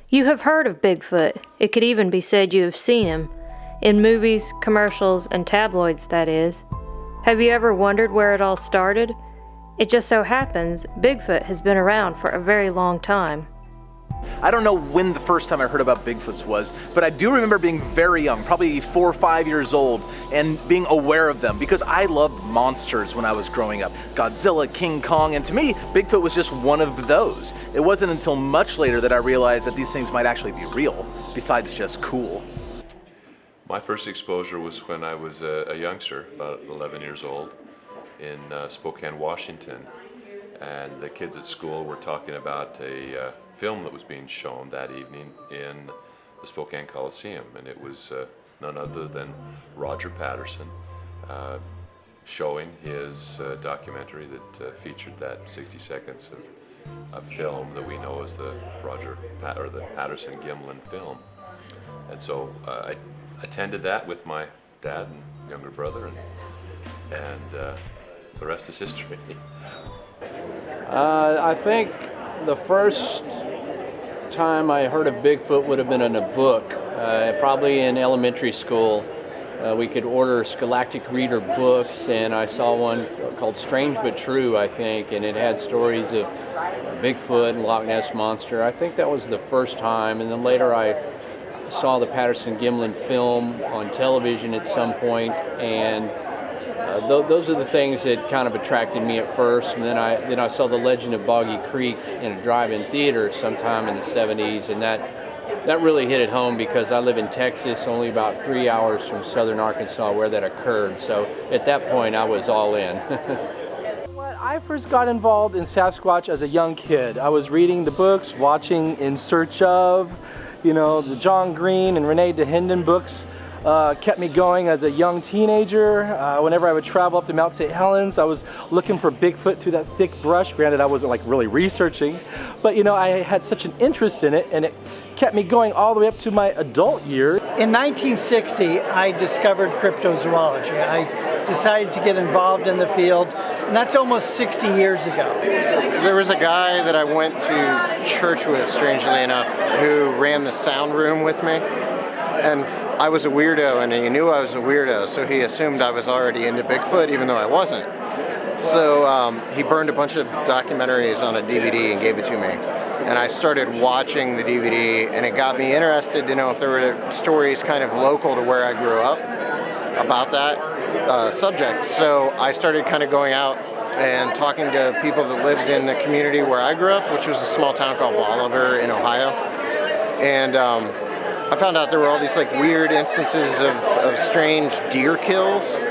You have heard of Bigfoot. It could even be said you have seen him. In movies, commercials, and tabloids, that is. Have you ever wondered where it all started? It just so happens Bigfoot has been around for a very long time. I don't know when the first time I heard about Bigfoots was, but I do remember being very young, probably 4 or 5 years old, and being aware of them because I loved monsters when I was growing up. Godzilla, King Kong, and to me, Bigfoot was just one of those. It wasn't until much later that I realized that these things might actually be real, besides just cool. My first exposure was when I was a youngster, about 11 years old, in Spokane, Washington. And the kids at school were talking about a film that was being shown that evening in the Spokane Coliseum, and it was none other than Roger Patterson showing his documentary that featured that 60 seconds of film that we know as the the Patterson-Gimlin film. And so I attended that with my dad and younger brother, and the rest is history. I think the first time I heard of Bigfoot would have been in a book, probably in elementary school. We could order Scholastic Reader books, and I saw one called Strange But True, I think, and it had stories of Bigfoot and Loch Ness Monster. I think that was the first time, and then later I saw the Patterson-Gimlin film on television at some point, and those are the things that kind of attracted me at first. And then I saw The Legend of Boggy Creek in a drive-in theater sometime in the 70s, and that really hit it home because I live in Texas, only about 3 hours from southern Arkansas where that occurred. So at that point I was all in. I first got involved in Sasquatch as a young kid. I was reading the books, watching In Search Of, the John Green and Renee DeHenden books. Kept me going as a young teenager. Whenever I would travel up to Mount St. Helens, I was looking for Bigfoot through that thick brush. Granted, I wasn't really researching, but I had such an interest in it, and it kept me going all the way up to my adult years. In 1960, I discovered cryptozoology. I decided to get involved in the field, and that's almost 60 years ago. There was a guy that I went to church with, strangely enough, who ran the sound room with me, and I was a weirdo, and he knew I was a weirdo, so he assumed I was already into Bigfoot, even though I wasn't. So he burned a bunch of documentaries on a DVD and gave it to me. And I started watching the DVD, and it got me interested to know if there were stories kind of local to where I grew up about that subject. So I started kind of going out and talking to people that lived in the community where I grew up, which was a small town called Bolivar in Ohio. And I found out there were all these weird instances of strange deer kills,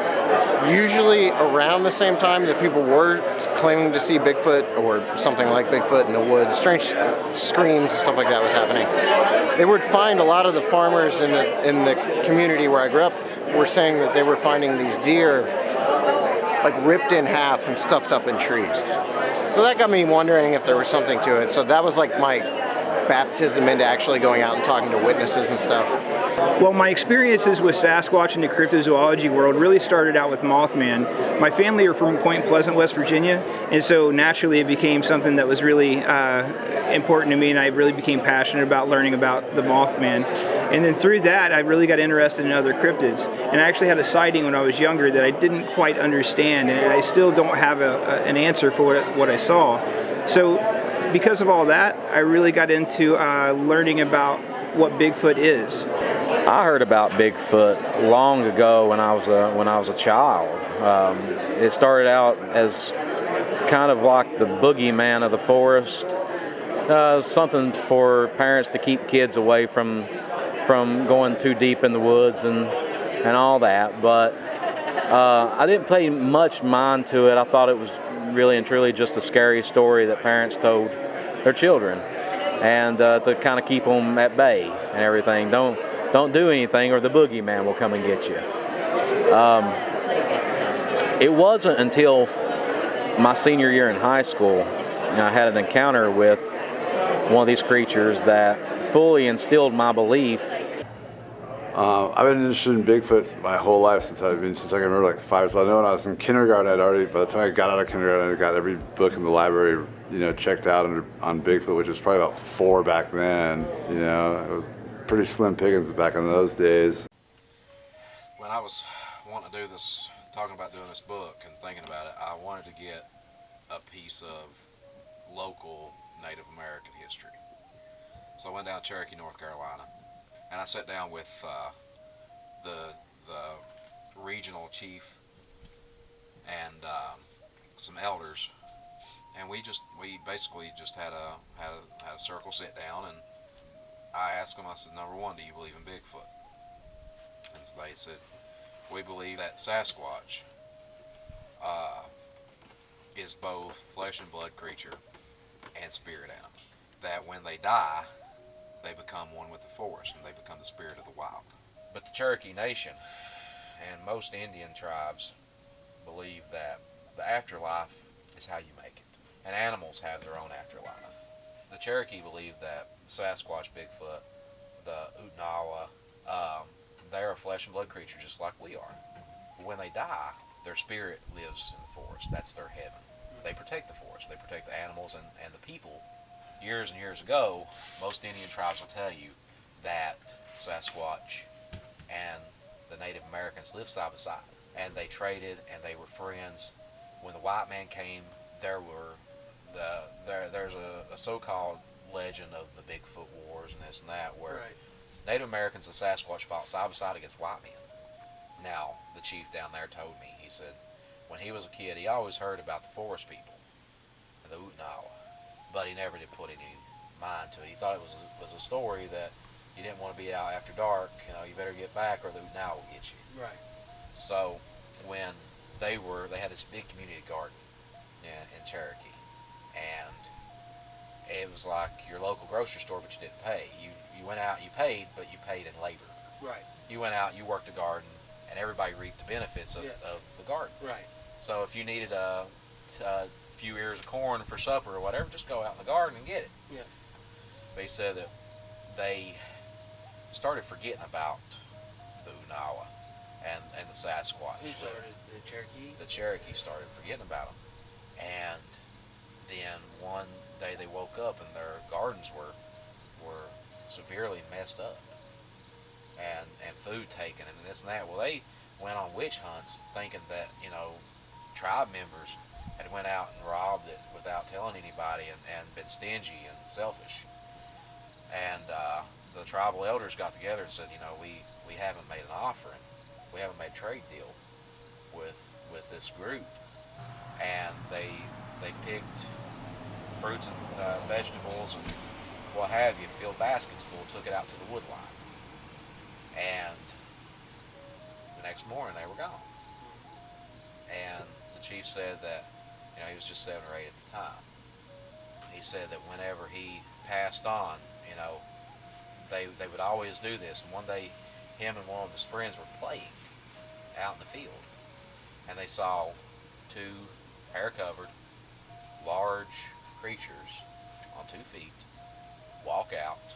usually around the same time that people were claiming to see Bigfoot or something like Bigfoot in the woods. Strange screams and stuff like that was happening. They would find a lot of the farmers in the community where I grew up were saying that they were finding these deer ripped in half and stuffed up in trees. So that got me wondering if there was something to it. So that was my baptism into actually going out and talking to witnesses and stuff. Well, my experiences with Sasquatch in the cryptozoology world really started out with Mothman. My family are from Point Pleasant, West Virginia, and so naturally it became something that was really important to me, and I really became passionate about learning about the Mothman. And then through that, I really got interested in other cryptids. And I actually had a sighting when I was younger that I didn't quite understand, and I still don't have an answer for what I saw. So because of all that, I really got into learning about what Bigfoot is. I heard about Bigfoot long ago when I was a child. It started out as kind of like the boogeyman of the forest, something for parents to keep kids away from going too deep in the woods and all that. But I didn't pay much mind to it. I thought it was really and truly just a scary story that parents told their children, and to kind of keep them at bay and everything. Don't do anything or the boogeyman will come and get you. It wasn't until my senior year in high school I had an encounter with one of these creatures that fully instilled my belief I've been interested in Bigfoot my whole life since I can remember, like 5 years old. I know when I was in kindergarten, by the time I got out of kindergarten, I got every book in the library, checked out on Bigfoot, which was probably about 4 back then. It was pretty slim pickings back in those days. When I was wanting to do this, talking about doing this book and thinking about it, I wanted to get a piece of local Native American history. So I went down to Cherokee, North Carolina, and I sat down with the regional chief and some elders, and we basically just had a circle sit down, and I asked them, I said, number one, do you believe in Bigfoot? And they said, we believe that Sasquatch is both flesh and blood creature and spirit animal. That when they die, they become one with the forest and they become the spirit of the wild. But the Cherokee Nation and most Indian tribes believe that the afterlife is how you make it. And animals have their own afterlife. The Cherokee believe that Sasquatch, Bigfoot, the Utnawa, they're a flesh and blood creature just like we are. When they die, their spirit lives in the forest. That's their heaven. They protect the forest. They protect the animals and the people. Years and years ago, most Indian tribes will tell you that Sasquatch and the Native Americans lived side by side. And they traded and they were friends. When the white man came, there's a so-called legend of the Bigfoot Wars and this and that, where Native Americans and Sasquatch fought side by side against white men. Now, the chief down there told me, he said, when he was a kid, he always heard about the forest people, and the Utnawa, but he never did put any mind to it. He thought it was a story that you didn't want to be out after dark, you better get back or the Utnawa will get you. Right. So, when they had this big community garden in Cherokee, and it was like your local grocery store, but you didn't pay. You went out, you paid, but you paid in labor. Right. You went out, you worked the garden, and everybody reaped the benefits of the garden. Right. So if you needed a few ears of corn for supper or whatever, just go out in the garden and get it. Yeah. But he said that they started forgetting about the Unawa and the Sasquatch. Who started? The Cherokee? The Cherokee started forgetting about them. And then one day they woke up and their gardens were severely messed up. And food taken and this and that. Well, they went on witch hunts thinking that, tribe members had went out and robbed it without telling anybody and been stingy and selfish. And the tribal elders got together and said, we haven't made an offering. We haven't made a trade deal with this group. And they picked fruits and vegetables and what have you, filled baskets full, took it out to the wood line. And the next morning they were gone. And the chief said that, he was just 7 or 8 at the time. He said that whenever he passed on, they would always do this. And one day, him and one of his friends were playing out in the field. And they saw 2 hair-covered, large creatures on 2 feet walk out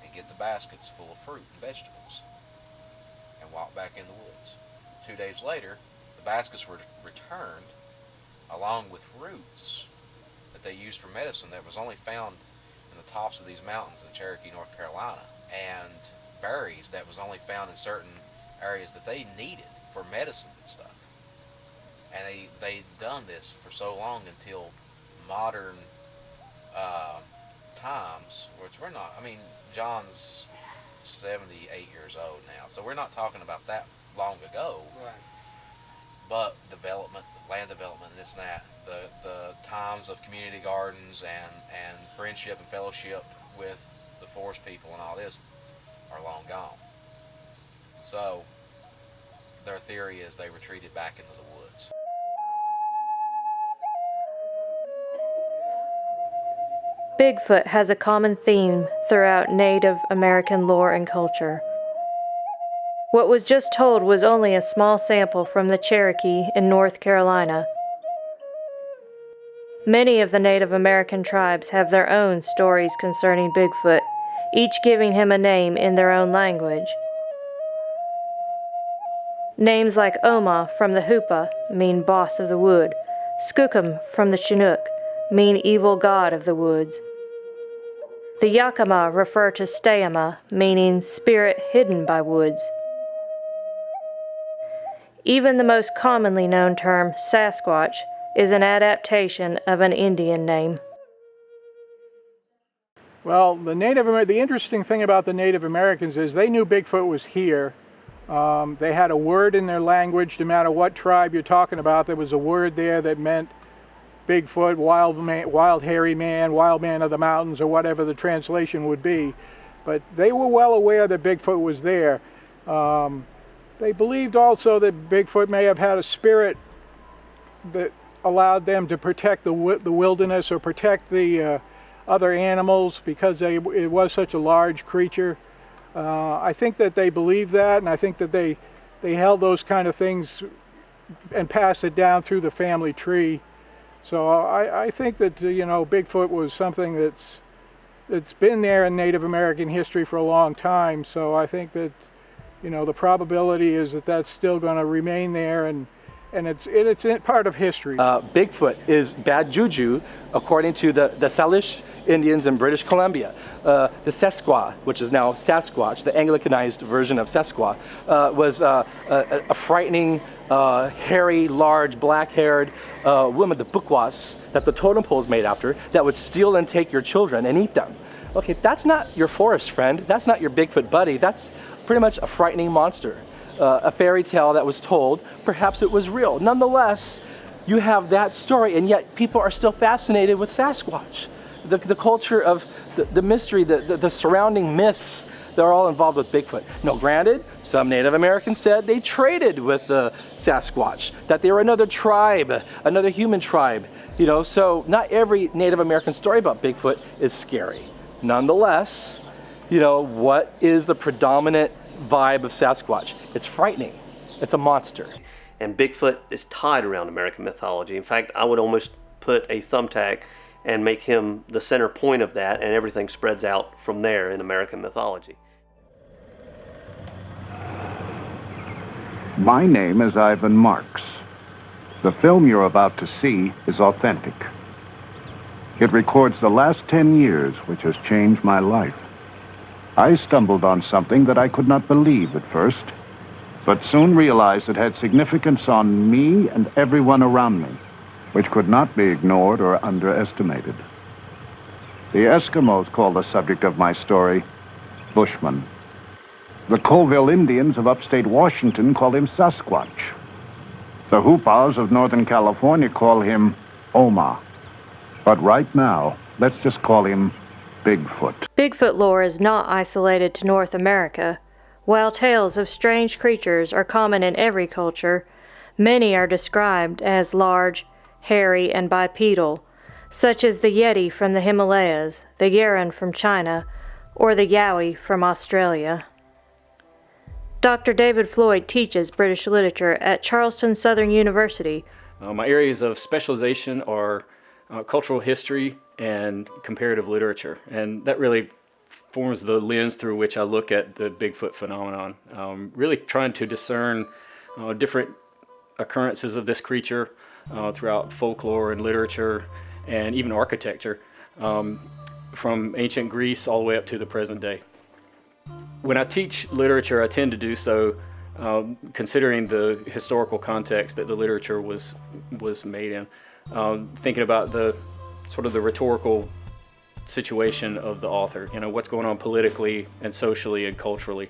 and get the baskets full of fruit and vegetables and walk back in the woods. 2 days later, the baskets were returned along with roots that they used for medicine that was only found in the tops of these mountains in Cherokee, North Carolina, and berries that was only found in certain areas that they needed for medicine and stuff. And they'd done this for so long until modern times, which we're not, John's 78 years old now, so we're not talking about that long ago. Right. But development, land development, this and that, the times of community gardens and friendship and fellowship with the forest people and all this are long gone. So their theory is they retreated back into the woods. Bigfoot has a common theme throughout Native American lore and culture. What was just told was only a small sample from the Cherokee in North Carolina. Many of the Native American tribes have their own stories concerning Bigfoot, each giving him a name in their own language. Names like Oma from the Hoopa mean boss of the wood. Skookum from the Chinook mean evil god of the woods. The Yakama refer to Stayama, meaning spirit hidden by woods. Even the most commonly known term, Sasquatch, is an adaptation of an Indian name. Well, the interesting thing about the Native Americans is they knew Bigfoot was here. They had a word in their language. No matter what tribe you're talking about, there was a word there that meant Bigfoot, wild hairy man, wild man of the mountains, or whatever the translation would be. But they were well aware that Bigfoot was there. They believed also that Bigfoot may have had a spirit that allowed them to protect the wilderness or protect the other animals because it was such a large creature. I think that they believed that, and I think that they held those kind of things and passed it down through the family tree. So I think that Bigfoot was something that's been there in Native American history for a long time. So I think that the probability is that that's still going to remain there, and it's part of history. Bigfoot is bad juju, according to the Salish Indians in British Columbia. The Sasquatch, which is now Sasquatch, the Anglicanized version of Sasquatch, was a frightening, hairy, large, black-haired woman, the Bukwas, that the totem pole is made after, that would steal and take your children and eat them. Okay, that's not your forest friend. That's not your Bigfoot buddy. That's pretty much a frightening monster. A fairy tale that was told. Perhaps it was real. Nonetheless, you have that story, and yet people are still fascinated with Sasquatch. The culture of the mystery, the surrounding myths, they're all involved with Bigfoot. Now, granted, some Native Americans said they traded with the Sasquatch, that they were another tribe, another human tribe. So not every Native American story about Bigfoot is scary. Nonetheless, what is the predominant vibe of Sasquatch? It's frightening. It's a monster. And Bigfoot is tied around American mythology. In fact, I would almost put a thumbtack and make him the center point of that, and everything spreads out from there in American mythology. My name is Ivan Marks. The film you're about to see is authentic. It records the last 10 years, which has changed my life. I stumbled on something that I could not believe at first, but soon realized it had significance on me and everyone around me, which could not be ignored or underestimated. The Eskimos call the subject of my story Bushman. The Colville Indians of upstate Washington call him Sasquatch. The Hoopas of Northern California call him Oma. But right now, let's just call him Bigfoot. Bigfoot lore is not isolated to North America. While tales of strange creatures are common in every culture, many are described as large, hairy, and bipedal, such as the Yeti from the Himalayas, the Yeren from China, or the Yowie from Australia. Dr. David Floyd teaches British literature at Charleston Southern University. My areas of specialization are cultural history and comparative literature, and that really forms the lens through which I look at the Bigfoot phenomenon, really trying to discern different occurrences of this creature throughout folklore and literature and even architecture, from ancient Greece all the way up to the present day. When I teach literature, I tend to do so considering the historical context that the literature was made in, thinking about the sort of the rhetorical situation of the author, what's going on politically and socially and culturally.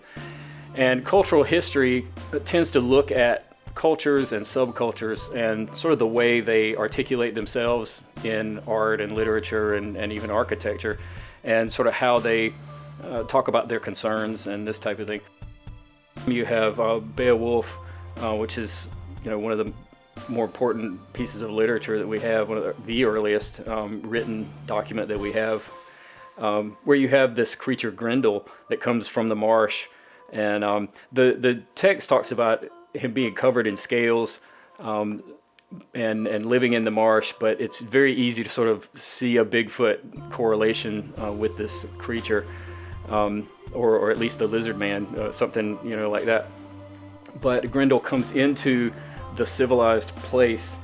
And cultural history tends to look at cultures and subcultures and sort of the way they articulate themselves in art and literature and even architecture, and sort of how they talk about their concerns and this type of thing. You have Beowulf, which is one of the more important pieces of literature that we have, one of the earliest written document that we have, where you have this creature Grendel that comes from the marsh, and the text talks about him being covered in scales and living in the marsh, but it's very easy to sort of see a Bigfoot correlation with this creature, or at least the lizard man, something like that. but Grendel comes into the civilized place,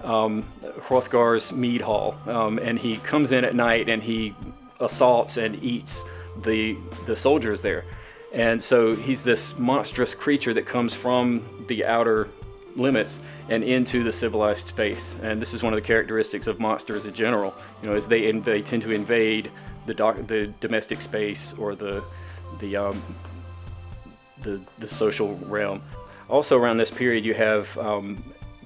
Hrothgar's mead hall, and he comes in at night and he assaults and eats the soldiers there. And so he's this monstrous creature that comes from the outer limits and into the civilized space. And this is one of the characteristics of monsters in general, is they tend to invade the domestic space or the social realm. Also around this period you have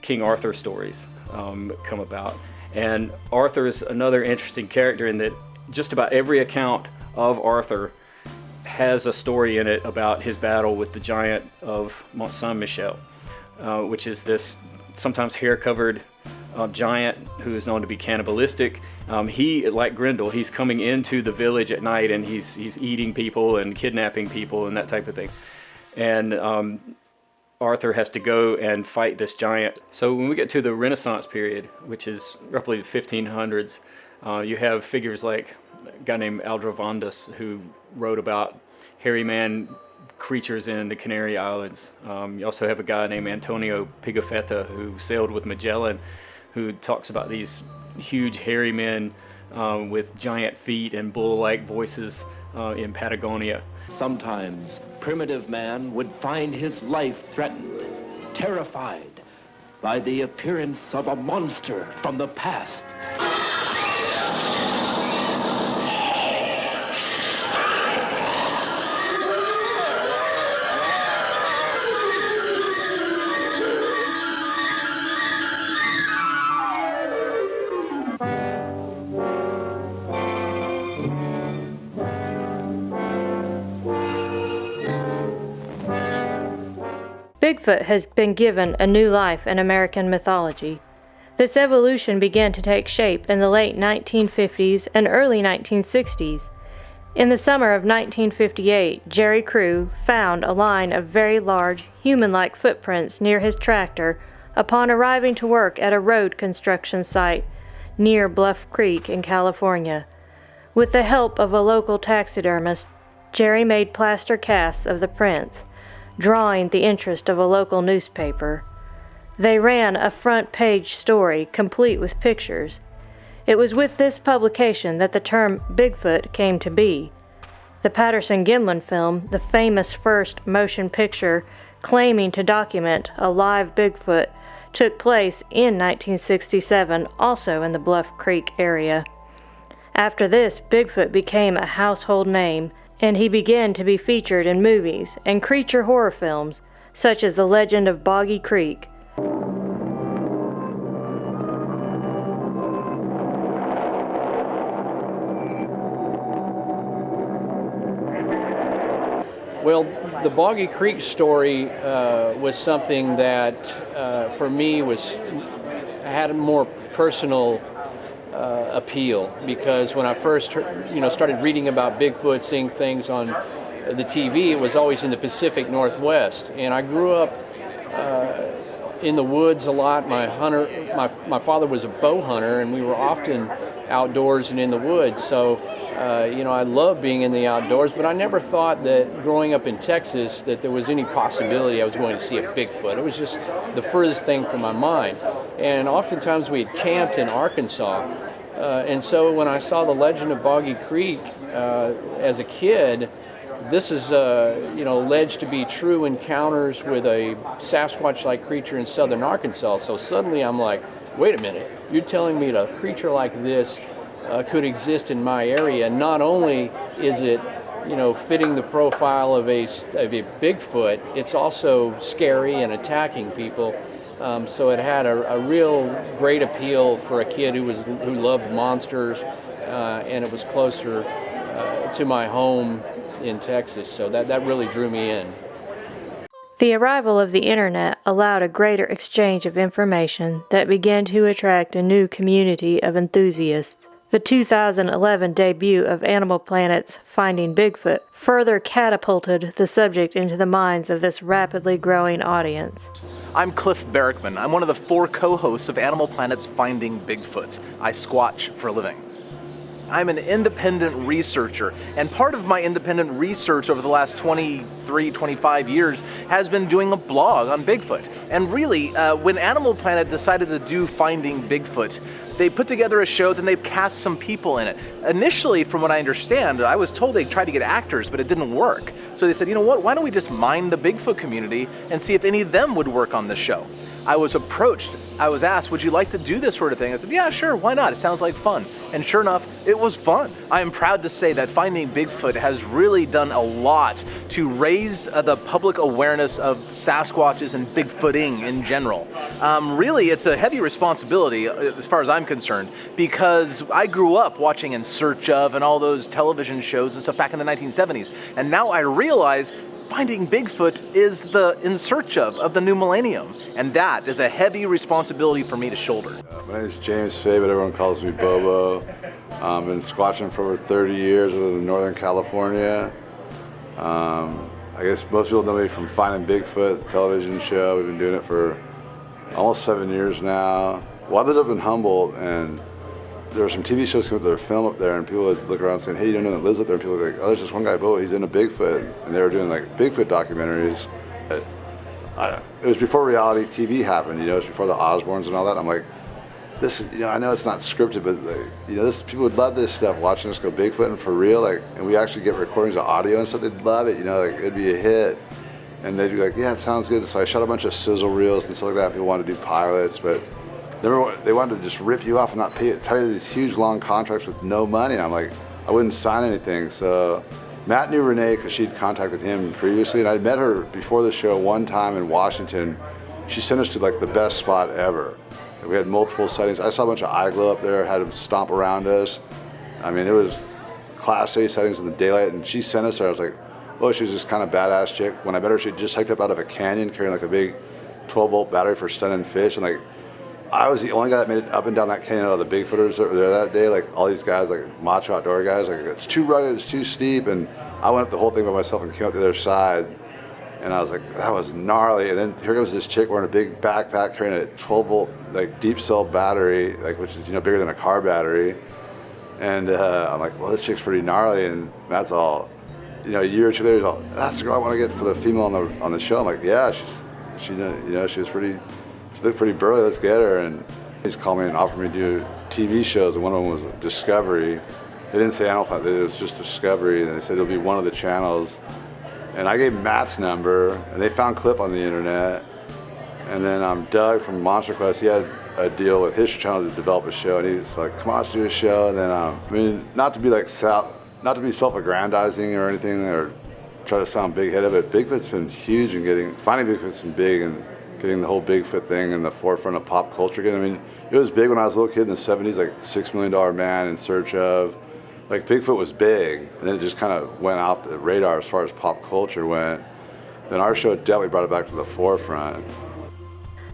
King Arthur stories come about. And Arthur is another interesting character in that just about every account of Arthur has a story in it about his battle with the giant of Mont Saint-Michel, which is this sometimes hair-covered giant who is known to be cannibalistic. He, like Grendel, he's coming into the village at night and he's eating people and kidnapping people and that type of thing. And Arthur has to go and fight this giant. So when we get to the Renaissance period, which is roughly the 1500s, you have figures like a guy named Aldrovandus who wrote about hairy man creatures in the Canary Islands. You also have a guy named Antonio Pigafetta who sailed with Magellan, who talks about these huge hairy men with giant feet and bull-like voices in Patagonia. Sometimes primitive man would find his life threatened, terrified by the appearance of a monster from the past. Bigfoot has been given a new life in American mythology. This evolution began to take shape in the late 1950s and early 1960s. In the summer of 1958, Jerry Crew found a line of very large, human-like footprints near his tractor upon arriving to work at a road construction site near Bluff Creek in California. With the help of a local taxidermist, Jerry made plaster casts of the prints, drawing the interest of a local newspaper. They ran a front-page story complete with pictures. It was with this publication that the term Bigfoot came to be. The Patterson-Gimlin film, the famous first motion picture claiming to document a live Bigfoot, took place in 1967, also in the Bluff Creek area. After this, Bigfoot became a household name, and he began to be featured in movies and creature horror films, such as The Legend of Boggy Creek. Well, the Boggy Creek story was something that, for me, had a more personal appeal, because when I first started reading about Bigfoot, seeing things on the TV, it was always in the Pacific Northwest, and I grew up in the woods a lot. My father was a bow hunter, and we were often outdoors and in the woods, so I love being in the outdoors, but I never thought that growing up in Texas that there was any possibility I was going to see a Bigfoot. It was just the furthest thing from my mind. And oftentimes we had camped in Arkansas, and so when I saw The Legend of Boggy Creek as a kid, this is alleged to be true encounters with a Sasquatch-like creature in southern Arkansas. So suddenly I'm like, wait a minute, you're telling me that a creature like this could exist in my area? Not only is it fitting the profile of a Bigfoot, it's also scary and attacking people. So it had a real great appeal for a kid who loved monsters, and it was closer to my home in Texas. So that really drew me in. The arrival of the internet allowed a greater exchange of information that began to attract a new community of enthusiasts. The 2011 debut of Animal Planet's Finding Bigfoot further catapulted the subject into the minds of this rapidly growing audience. I'm Cliff Berkman. I'm one of the 4 co-hosts of Animal Planet's Finding Bigfoot. I squatch for a living. I'm an independent researcher, and part of my independent research over the last 23, 25 years has been doing a blog on Bigfoot. And really, when Animal Planet decided to do Finding Bigfoot, they put together a show, then they cast some people in it. Initially, from what I understand, I was told they tried to get actors, but it didn't work. So they said, you know what, why don't we just mine the Bigfoot community and see if any of them would work on the show? I was approached, I was asked, would you like to do this sort of thing? I said, yeah, sure, why not? It sounds like fun. And sure enough, it was fun. I am proud to say that Finding Bigfoot has really done a lot to raise the public awareness of Sasquatches and Bigfooting in general. Really, it's a heavy responsibility as far as I'm concerned, because I grew up watching In Search Of and all those television shows and stuff back in the 1970s. And now I realize Finding Bigfoot is the In Search Of the new millennium, and that is a heavy responsibility for me to shoulder. My name is James Fay, but everyone calls me Bobo. I've been squatching for over 30 years in Northern California. I guess most people know me from Finding Bigfoot, the television show. We've been doing it for almost 7 years now. Well, I lived up in Humboldt, and there were some TV shows coming up that were filmed up there, and people would look around saying, hey, you don't know that lives up there? And people would be like, oh, there's this one guy, Bo, he's into Bigfoot. And they were doing like Bigfoot documentaries. It was before reality TV happened, it was before the Osbournes and all that. I'm like, this, I know it's not scripted, but this, people would love this stuff, watching us go Bigfoot and for real, and we actually get recordings of audio and stuff, they'd love it, it'd be a hit. And they'd be like, yeah, it sounds good. So I shot a bunch of sizzle reels and stuff like that. People wanted to do pilots, but they wanted to just rip you off and not tell you these huge long contracts with no money. And I'm like, I wouldn't sign anything. So Matt knew Renee because she'd contacted him previously, and I'd met her before the show one time in Washington. She sent us to like the best spot ever. We had multiple sightings. I saw a bunch of eye glow up there, had them stomp around us. I mean, it was Class A sightings in the daylight, and she sent us there. I was like, oh, she was this kind of badass chick. When I met her, she just hiked up out of a canyon carrying like a big 12-volt battery for stunning fish, and like, I was the only guy that made it up and down that canyon out of the Bigfooters that were there that day. Like all these guys, like macho outdoor guys, like it's too rugged, it's too steep. And I went up the whole thing by myself and came up the other side. And I was like, that was gnarly. And then here comes this chick wearing a big backpack carrying a 12-volt like deep cell battery, like which is bigger than a car battery. And I'm like, well, this chick's pretty gnarly. And that's all. A year or two later, he's all, that's the girl I want to get for the female on the show. I'm like, yeah, she was pretty. She looked pretty burly, let's get her. And he just called me and offered me to do TV shows, and one of them was Discovery. They didn't say Animal Planet, it was just Discovery, and they said it'll be one of the channels. And I gave Matt's number, and they found Cliff on the internet. And then Doug from Monster Quest, he had a deal with his channel to develop a show, and he was like, come on, let's do a show. And then, not to be self-aggrandizing or anything, or try to sound big-headed, but Bigfoot's been huge in Finding Bigfoot's been big and getting the whole Bigfoot thing in the forefront of pop culture again. I mean, it was big when I was a little kid in the 70s, like $6 Million Man, In Search Of. Like Bigfoot was big, and then it just kind of went off the radar as far as pop culture went. Then our show definitely brought it back to the forefront.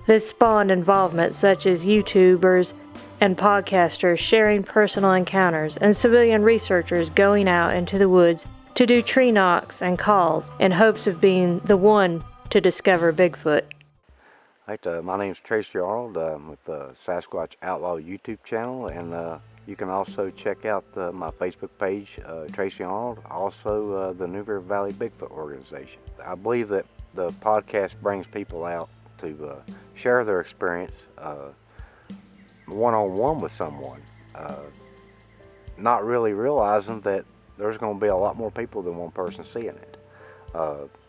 This spawned involvement such as YouTubers and podcasters sharing personal encounters and civilian researchers going out into the woods to do tree knocks and calls in hopes of being the one to discover Bigfoot. My name's Tracy Arnold. I'm with the Sasquatch Outlaw YouTube channel, and you can also check out my Facebook page, Tracy Arnold, also the New River Valley Bigfoot Organization. I believe that the podcast brings people out to share their experience one-on-one with someone, not really realizing that there's going to be a lot more people than one person seeing it.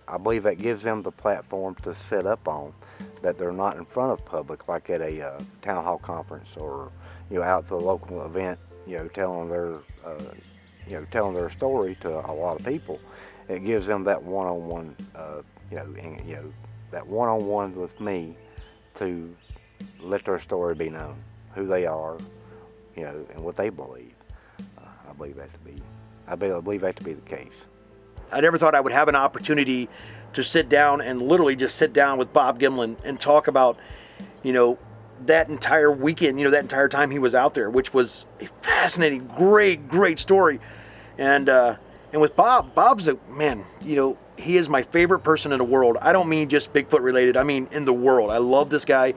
I believe that gives them the platform to set up on, that they're not in front of public like at a town hall conference or out to a local event, telling their story to a lot of people. It gives them that one-on-one, that one-on-one with me to let their story be known, who they are, and what they believe. I believe that to be the case. I never thought I would have an opportunity to sit down and literally just sit down with Bob Gimlin and talk about, that entire weekend, that entire time he was out there, which was a fascinating, great story. And with Bob's a man, he is my favorite person in the world. I don't mean just Bigfoot related, I mean in the world. I love this guy.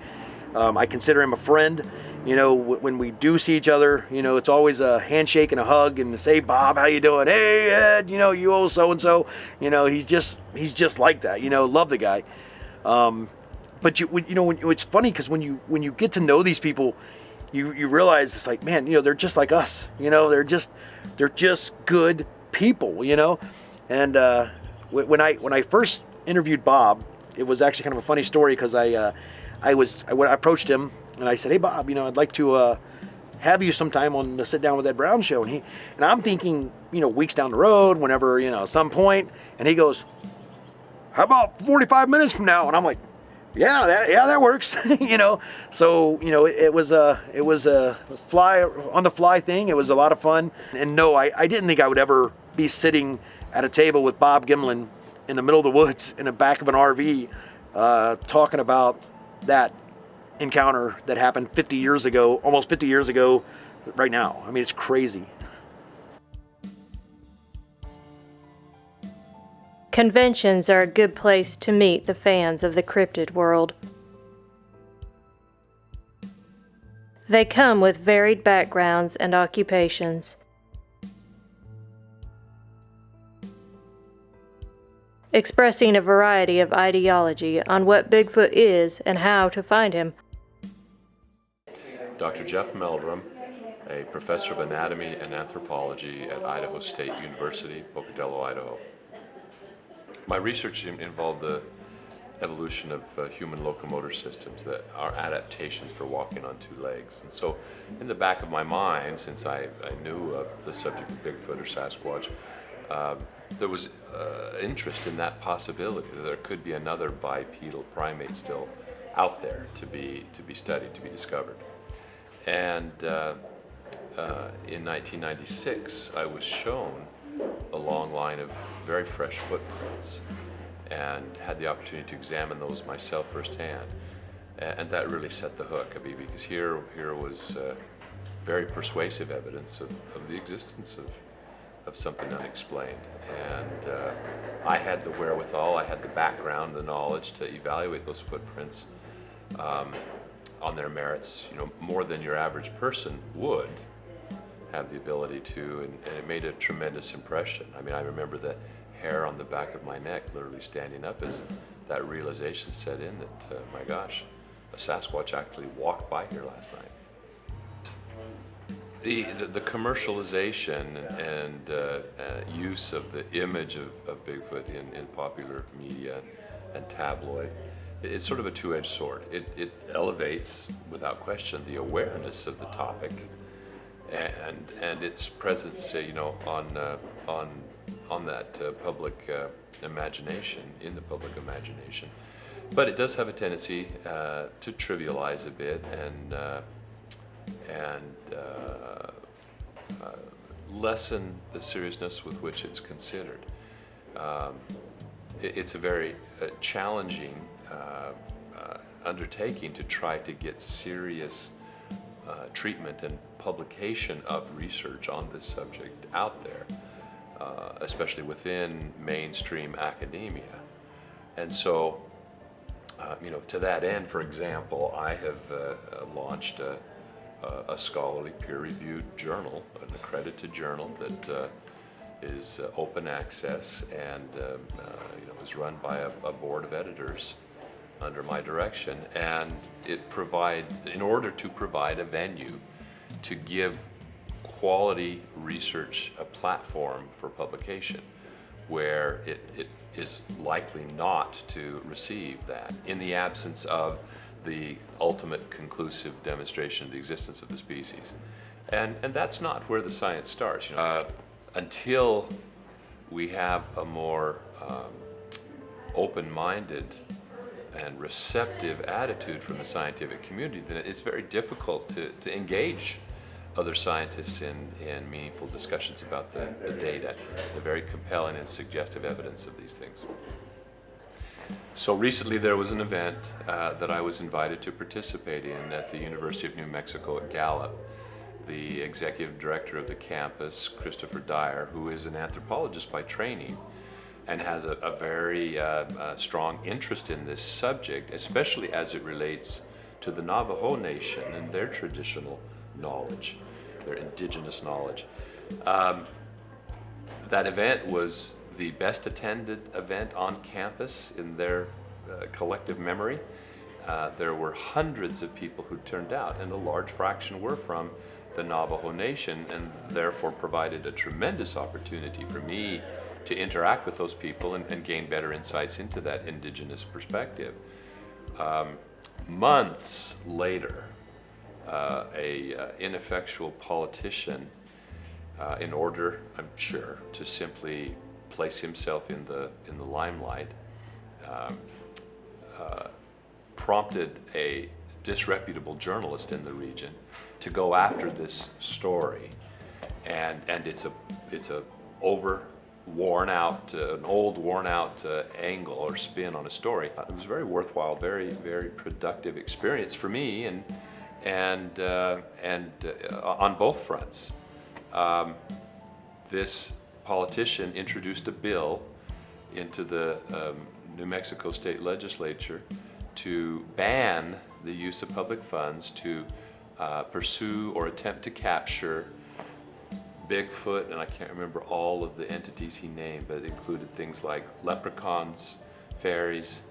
I consider him a friend, You know, when we do see each other, you know, it's always a handshake and a hug and say, Bob, how you doing? Hey, Ed, you know, you owe so-and-so. You know, he's just like that, you know, love the guy. But you know, it's funny because when you get to know these people, you realize it's like, man, you know, they're just like us, you know, they're just good people, you know. And when I first interviewed Bob, it was actually kind of a funny story because I approached him and I said, hey Bob, you know, I'd like to have you sometime on the Sit Down with Ed Brown show. And I'm thinking, you know, weeks down the road, whenever, you know, some point. And he goes, how about 45 minutes from now? And I'm like, yeah, that works. You know, so, you know, it was a fly on the fly thing. It was a lot of fun. And no, I didn't think I would ever be sitting at a table with Bob Gimlin in the middle of the woods in the back of an RV, talking about that encounter that happened 50 years ago, almost 50 years ago right now. I mean, it's crazy. Conventions are a good place to meet the fans of the cryptid world. They come with varied backgrounds and occupations. Expressing a variety of ideology on what Bigfoot is and how to find him. Dr. Jeff Meldrum, a professor of anatomy and anthropology at Idaho State University, Pocatello, Idaho. My research involved the evolution of human locomotor systems that are adaptations for walking on two legs. And so in the back of my mind, since I knew of the subject of Bigfoot or Sasquatch, there was interest in that possibility that there could be another bipedal primate still out there to be studied, to be discovered. And in 1996, I was shown a long line of very fresh footprints and had the opportunity to examine those myself firsthand. And that really set the hook, I mean, because here was very persuasive evidence of the existence of something unexplained. And I had the wherewithal, I had the background, the knowledge to evaluate those footprints on their merits, you know, more than your average person would have the ability to, and it made a tremendous impression. I mean, I remember the hair on the back of my neck literally standing up as that realization set in that, my gosh, a Sasquatch actually walked by here last night. The commercialization and use of the image of Bigfoot in popular media and tabloid, it's sort of a two-edged sword. It elevates, without question, the awareness of the topic and its presence, you know, on that public imagination, in the public imagination. But it does have a tendency to trivialize a bit and lessen the seriousness with which it's considered. It's a very challenging undertaking to try to get serious treatment and publication of research on this subject out there, especially within mainstream academia. And so, you know, to that end, for example, I have launched a scholarly peer-reviewed journal, an accredited journal that is open access and you know, is run by a board of editors under my direction, and it provides, in order to provide a venue to give quality research a platform for publication where it is likely not to receive that in the absence of the ultimate conclusive demonstration of the existence of the species. And that's not where the science starts. You know, until we have a more open-minded and receptive attitude from the scientific community, then it's very difficult to engage other scientists in meaningful discussions about the data, the very compelling and suggestive evidence of these things. So recently there was an event that I was invited to participate in at the University of New Mexico at Gallup. The executive director of the campus, Christopher Dyer, who is an anthropologist by training and has a very strong interest in this subject, especially as it relates to the Navajo Nation and their traditional knowledge, their indigenous knowledge. That event was the best attended event on campus in their collective memory. There were hundreds of people who turned out, and a large fraction were from the Navajo Nation, and therefore provided a tremendous opportunity for me to interact with those people and gain better insights into that indigenous perspective. Months later, a ineffectual politician, in order, I'm sure, to simply place himself in the limelight, prompted a disreputable journalist in the region to go after this story, and it's a worn out angle or spin on a story. It was very worthwhile, very productive experience for me, and on both fronts. This politician introduced a bill into the New Mexico State Legislature to ban the use of public funds to pursue or attempt to capture Bigfoot, and I can't remember all of the entities he named, but it included things like leprechauns, fairies,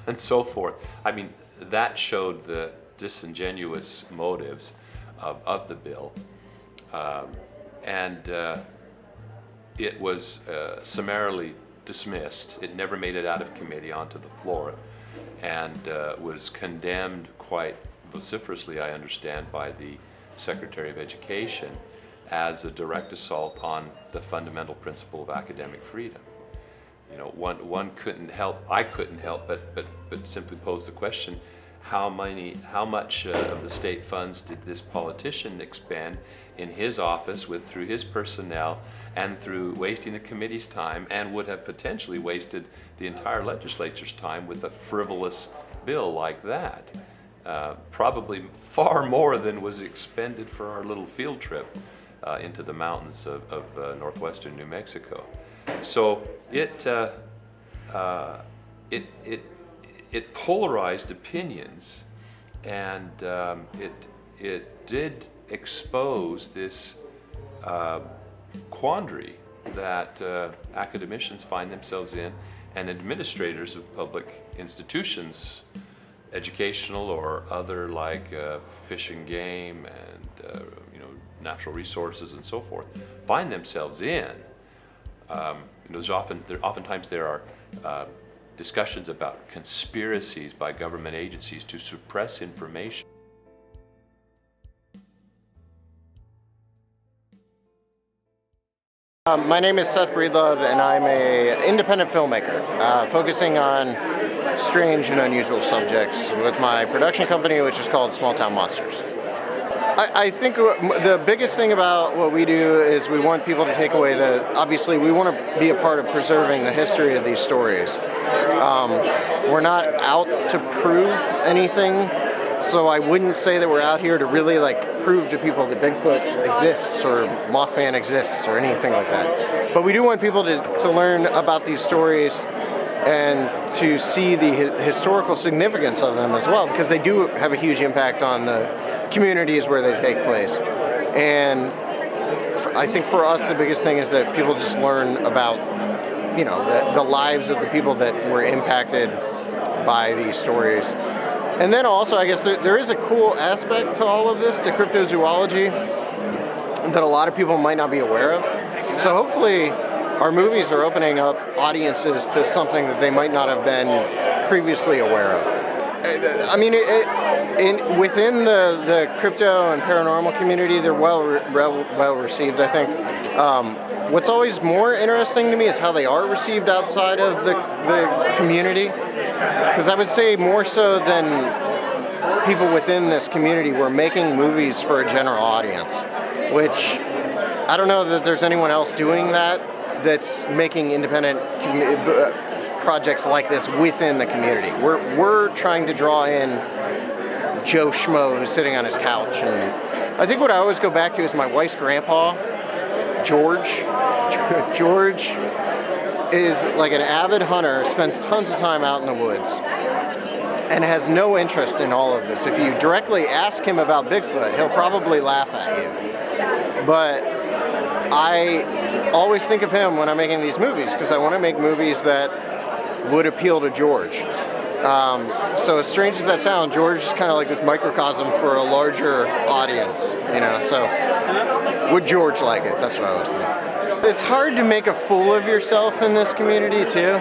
and so forth. I mean, that showed the disingenuous motives of the bill. And it was summarily dismissed. It never made it out of committee onto the floor, and was condemned quite vociferously, I understand, by the Secretary of Education as a direct assault on the fundamental principle of academic freedom. You know, I couldn't help but simply pose the question, how much of the state funds did this politician expend in his office through his personnel and through wasting the committee's time, and would have potentially wasted the entire legislature's time with a frivolous bill like that? Probably far more than was expended for our little field trip into the mountains of northwestern New Mexico. So it polarized opinions, and it did expose this quandary that academicians find themselves in, and administrators of public institutions, educational or other, like fish and game and natural resources and so forth, find themselves in. Oftentimes there are discussions about conspiracies by government agencies to suppress information. My name is Seth Breedlove, and I'm an independent filmmaker focusing on strange and unusual subjects with my production company, which is called Small Town Monsters. I think the biggest thing about what we do is we want people to take away obviously we want to be a part of preserving the history of these stories. We're not out to prove anything, so I wouldn't say that we're out here to really prove to people that Bigfoot exists or Mothman exists or anything like that. But we do want people to learn about these stories and to see the historical significance of them as well, because they do have a huge impact on the communities where they take place. And I think for us the biggest thing is that people just learn about the lives of the people that were impacted by these stories. And then also, I guess there is a cool aspect to all of this, to cryptozoology, that a lot of people might not be aware of. So hopefully our movies are opening up audiences to something that they might not have been previously aware of. I mean, within the crypto and paranormal community, they're well received, I think. What's always more interesting to me is how they are received outside of the community. Because I would say more so than people within this community, we're making movies for a general audience, which I don't know that there's anyone else doing that's making independent projects like this within the community. We're trying to draw in Joe Schmo who's sitting on his couch. And I think what I always go back to is my wife's grandpa, George. George is like an avid hunter, spends tons of time out in the woods, and has no interest in all of this. If you directly ask him about Bigfoot, he'll probably laugh at you. But I always think of him when I'm making these movies, because I want to make movies that would appeal to George. So as strange as that sounds, George is kind of like this microcosm for a larger audience, you know, so would George like it? That's what I was thinking. It's hard to make a fool of yourself in this community too.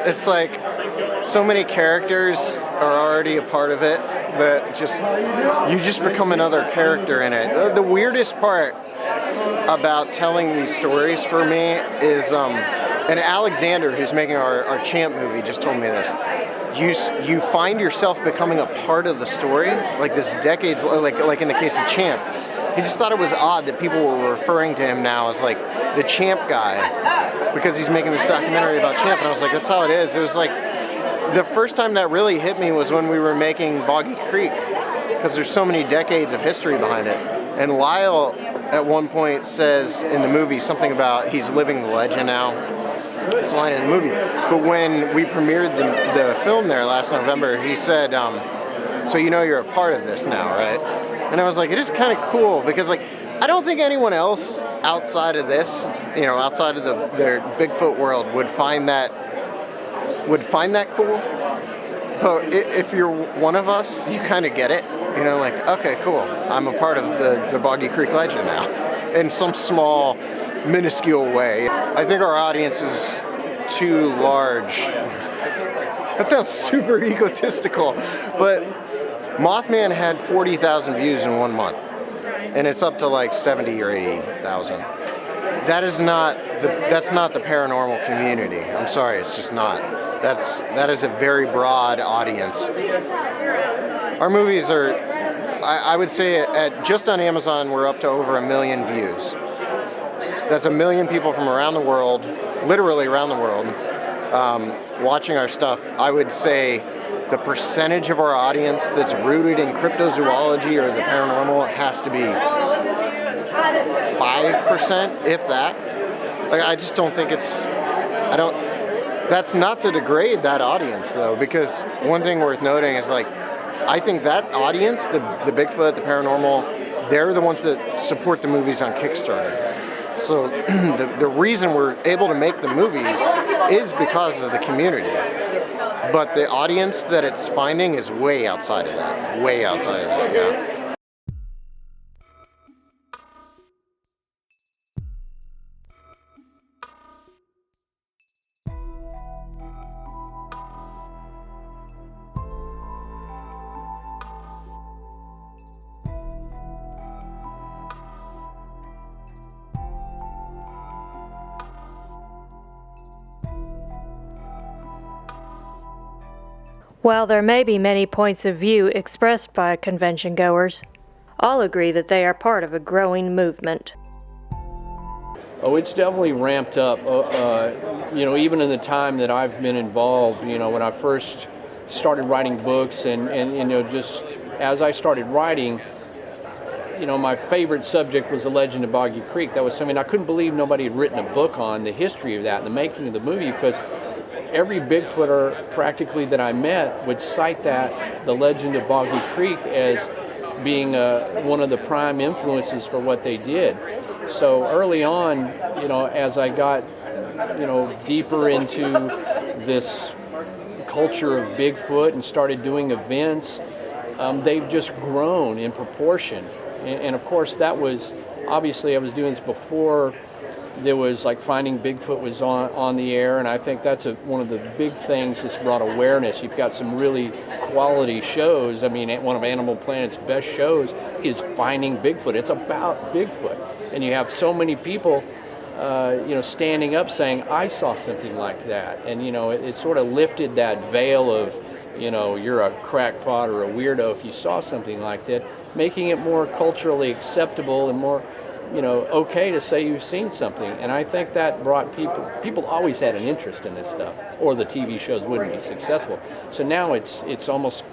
It's like so many characters are already a part of it that you just become another character in it. The weirdest part about telling these stories for me is, and Alexander, who's making our Champ movie, just told me this. You find yourself becoming a part of the story, like this decades, like in the case of Champ. He just thought it was odd that people were referring to him now as like the Champ guy because he's making this documentary about Champ, and I was like, that's how it is. It was like the first time that really hit me was when we were making Boggy Creek, because there's so many decades of history behind it. And Lyle at one point says in the movie something about he's living the legend now. It's a line in the movie. But when we premiered the film there last November, he said, so you know you're a part of this now, right? And I was like, it is kind of cool, because like I don't think anyone else outside of this, you know, outside of their Bigfoot world would find that cool. But if you're one of us, you kind of get it. You know, like, okay, cool. I'm a part of the Boggy Creek legend now, in some small, minuscule way. I think our audience is too large. That sounds super egotistical, but Mothman had 40,000 views in 1 month, and it's up to like 70 or 80,000. That's not the paranormal community. I'm sorry, it's just not. That is a very broad audience. Our movies are, I would say, just on Amazon, we're up to over 1 million views. That's 1 million people from around the world, literally around the world, watching our stuff. I would say the percentage of our audience that's rooted in cryptozoology or the paranormal has to be 5%, if that. Like, I just don't think that's not to degrade that audience though, because one thing worth noting is like, I think that audience, the Bigfoot, the paranormal, they're the ones that support the movies on Kickstarter. So the reason we're able to make the movies is because of the community. But the audience that it's finding is way outside of that. Way outside of that, yeah. While there may be many points of view expressed by convention goers, all agree that they are part of a growing movement. Oh, it's definitely ramped up. You know, even in the time that I've been involved, you know, when I first started writing books and you know, just as I started writing, you know, my favorite subject was the legend of Boggy Creek. That was something I couldn't believe nobody had written a book on, the history of that and the making of the movie, because every Bigfooter practically that I met would cite that, the legend of Boggy Creek, as being one of the prime influences for what they did. So early on, you know, as I got, you know, deeper into this culture of Bigfoot and started doing events, they've just grown in proportion. And of course that was, obviously I was doing this before there was like Finding Bigfoot was on the air, and I think that's one of the big things that's brought awareness. You've got some really quality shows. I mean, one of Animal Planet's best shows is Finding Bigfoot. It's about Bigfoot, and you have so many people, you know, standing up saying, "I saw something like that," and you know, it sort of lifted that veil of, you know, you're a crackpot or a weirdo if you saw something like that, making it more culturally acceptable and more, you know, okay to say you've seen something. And I think that brought people always had an interest in this stuff, or the TV shows wouldn't be successful. So now it's almost,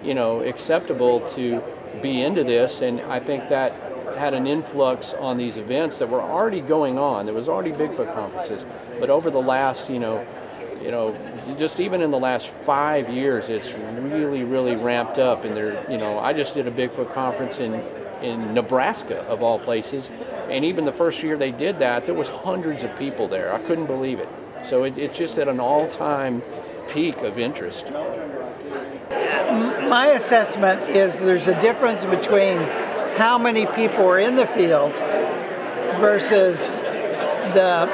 you know, acceptable to be into this, and I think that had an influx on these events that were already going on. There was already Bigfoot conferences, but over the last, just even in the last 5 years, it's really ramped up. And I just did a Bigfoot conference in Nebraska, of all places, and even the first year they did that, there was hundreds of people there. I couldn't believe it. So it's just at an all-time peak of interest. My assessment is there's a difference between how many people are in the field versus the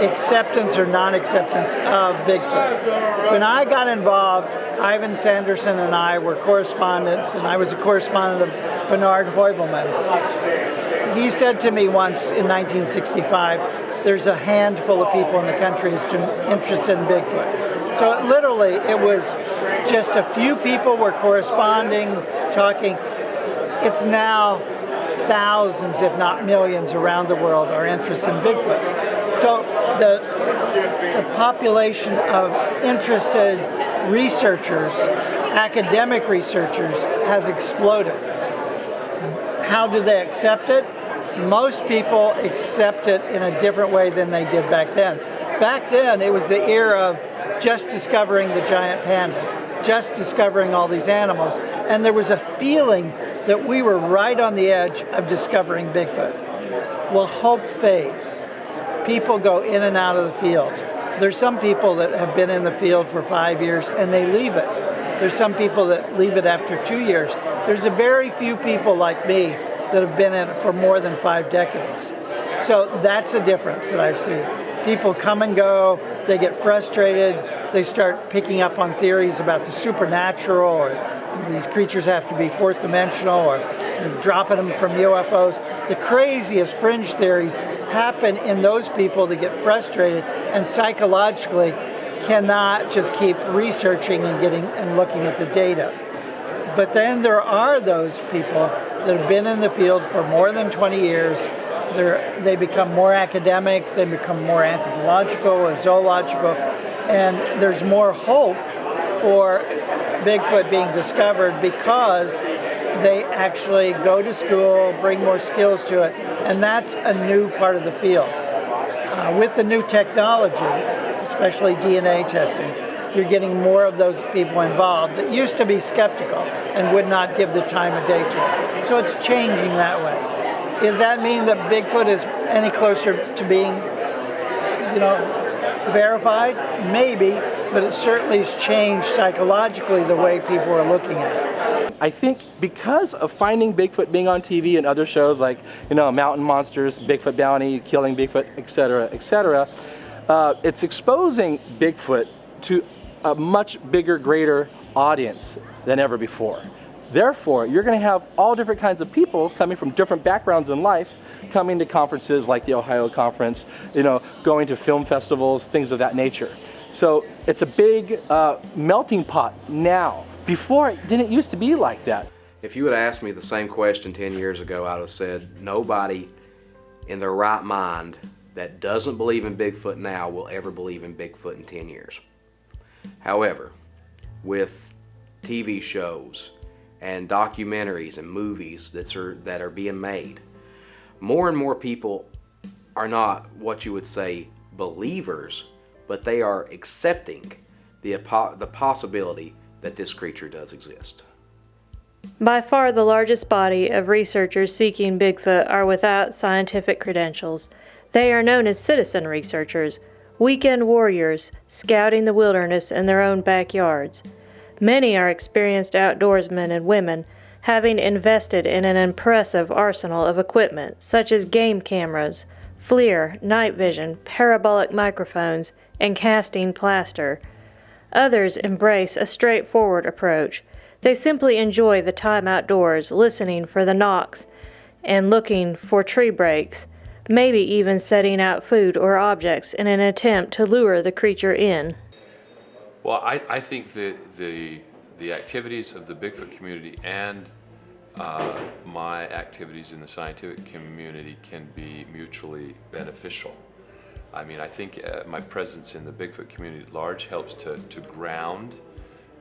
acceptance or non-acceptance of Bigfoot. When I got involved, Ivan Sanderson and I were correspondents, and I was a correspondent of Bernard Heuvelmann's. He said to me once in 1965, there's a handful of people in the country interested in Bigfoot. So it was just a few people were corresponding, talking. It's now thousands, if not millions, around the world are interested in Bigfoot. So the population of interested researchers, academic researchers, has exploded. How do they accept it? Most people accept it in a different way than they did back then. Back then, it was the era of just discovering the giant panda, just discovering all these animals, and there was a feeling that we were right on the edge of discovering Bigfoot. Well, hope fades. People go in and out of the field. There's some people that have been in the field for 5 years and they leave it. There's some people that leave it after 2 years. There's a very few people like me that have been in it for more than 5 decades. So that's a difference that I see. People come and go, they get frustrated, they start picking up on theories about the supernatural, or these creatures have to be fourth dimensional, or dropping them from UFOs. The craziest fringe theories happen in those people that get frustrated and psychologically cannot just keep researching and looking at the data. But then there are those people that have been in the field for more than 20 years. They become more academic, they become more anthropological or zoological, and there's more hope for Bigfoot being discovered because they actually go to school, bring more skills to it, and that's a new part of the field. With the new technology, especially DNA testing, you're getting more of those people involved that used to be skeptical and would not give the time of day to it. So it's changing that way. Does that mean that Bigfoot is any closer to being, verified? Maybe, but it certainly has changed psychologically the way people are looking at it. I think because of finding Bigfoot being on TV and other shows like, Mountain Monsters, Bigfoot Bounty, Killing Bigfoot, etc., it's exposing Bigfoot to a much bigger, greater audience than ever before. Therefore, you're going to have all different kinds of people coming from different backgrounds in life, coming to conferences like the Ohio Conference, going to film festivals, things of that nature. So it's a big melting pot now. Before, it didn't used to be like that. If you would have asked me the same question 10 years ago, I would have said nobody in their right mind that doesn't believe in Bigfoot now will ever believe in Bigfoot in 10 years. However, with TV shows and documentaries and movies that are being made, more and more people are not what you would say believers, but they are accepting the possibility that this creature does exist. By far the largest body of researchers seeking Bigfoot are without scientific credentials. They are known as citizen researchers, weekend warriors, scouting the wilderness in their own backyards. Many are experienced outdoorsmen and women, having invested in an impressive arsenal of equipment such as game cameras, FLIR, night vision, parabolic microphones, and casting plaster. Others embrace a straightforward approach. They simply enjoy the time outdoors, listening for the knocks and looking for tree breaks, maybe even setting out food or objects in an attempt to lure the creature in. Well, I think that the activities of the Bigfoot community and my activities in the scientific community can be mutually beneficial. I mean, I think my presence in the Bigfoot community at large helps to ground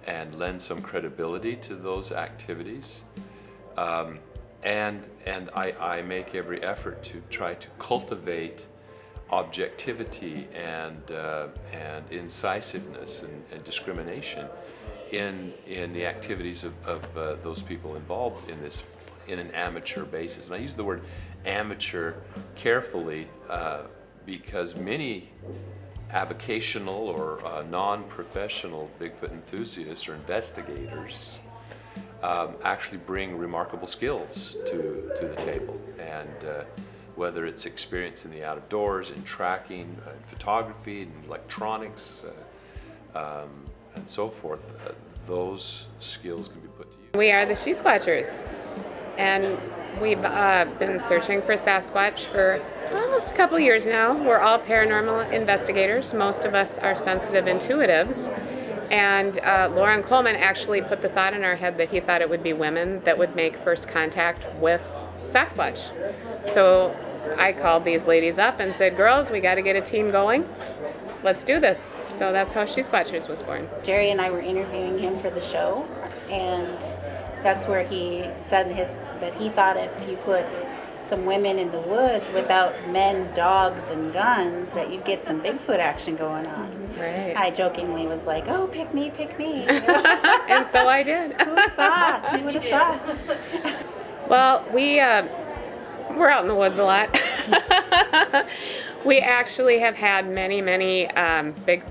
and lend some credibility to those activities. and I make every effort to try to cultivate objectivity and incisiveness and discrimination in the activities of those people involved in this, in an amateur basis. And I use the word amateur carefully because many avocational or non-professional Bigfoot enthusiasts or investigators actually bring remarkable skills to the table. And whether it's experience in the outdoors, in tracking, photography, and electronics, and so forth, those skills can be put to use. We are the Sasquatchers, and we've been searching for Sasquatch for almost a couple years now. We're all paranormal investigators. Most of us are sensitive intuitives. And Lauren Coleman actually put the thought in our head that he thought it would be women that would make first contact with Sasquatch. So I called these ladies up and said, girls, we got to get a team going. Let's do this. So that's how Sasquatchers was born. Jerry and I were interviewing him for the show, and that's where he said that he thought if you put some women in the woods without men, dogs, and guns, that you'd get some Bigfoot action going on. Right. I jokingly was like, oh, pick me, pick me. And so I did. Who would have thought? Who would have thought? Well, we're out in the woods a lot. We actually have had many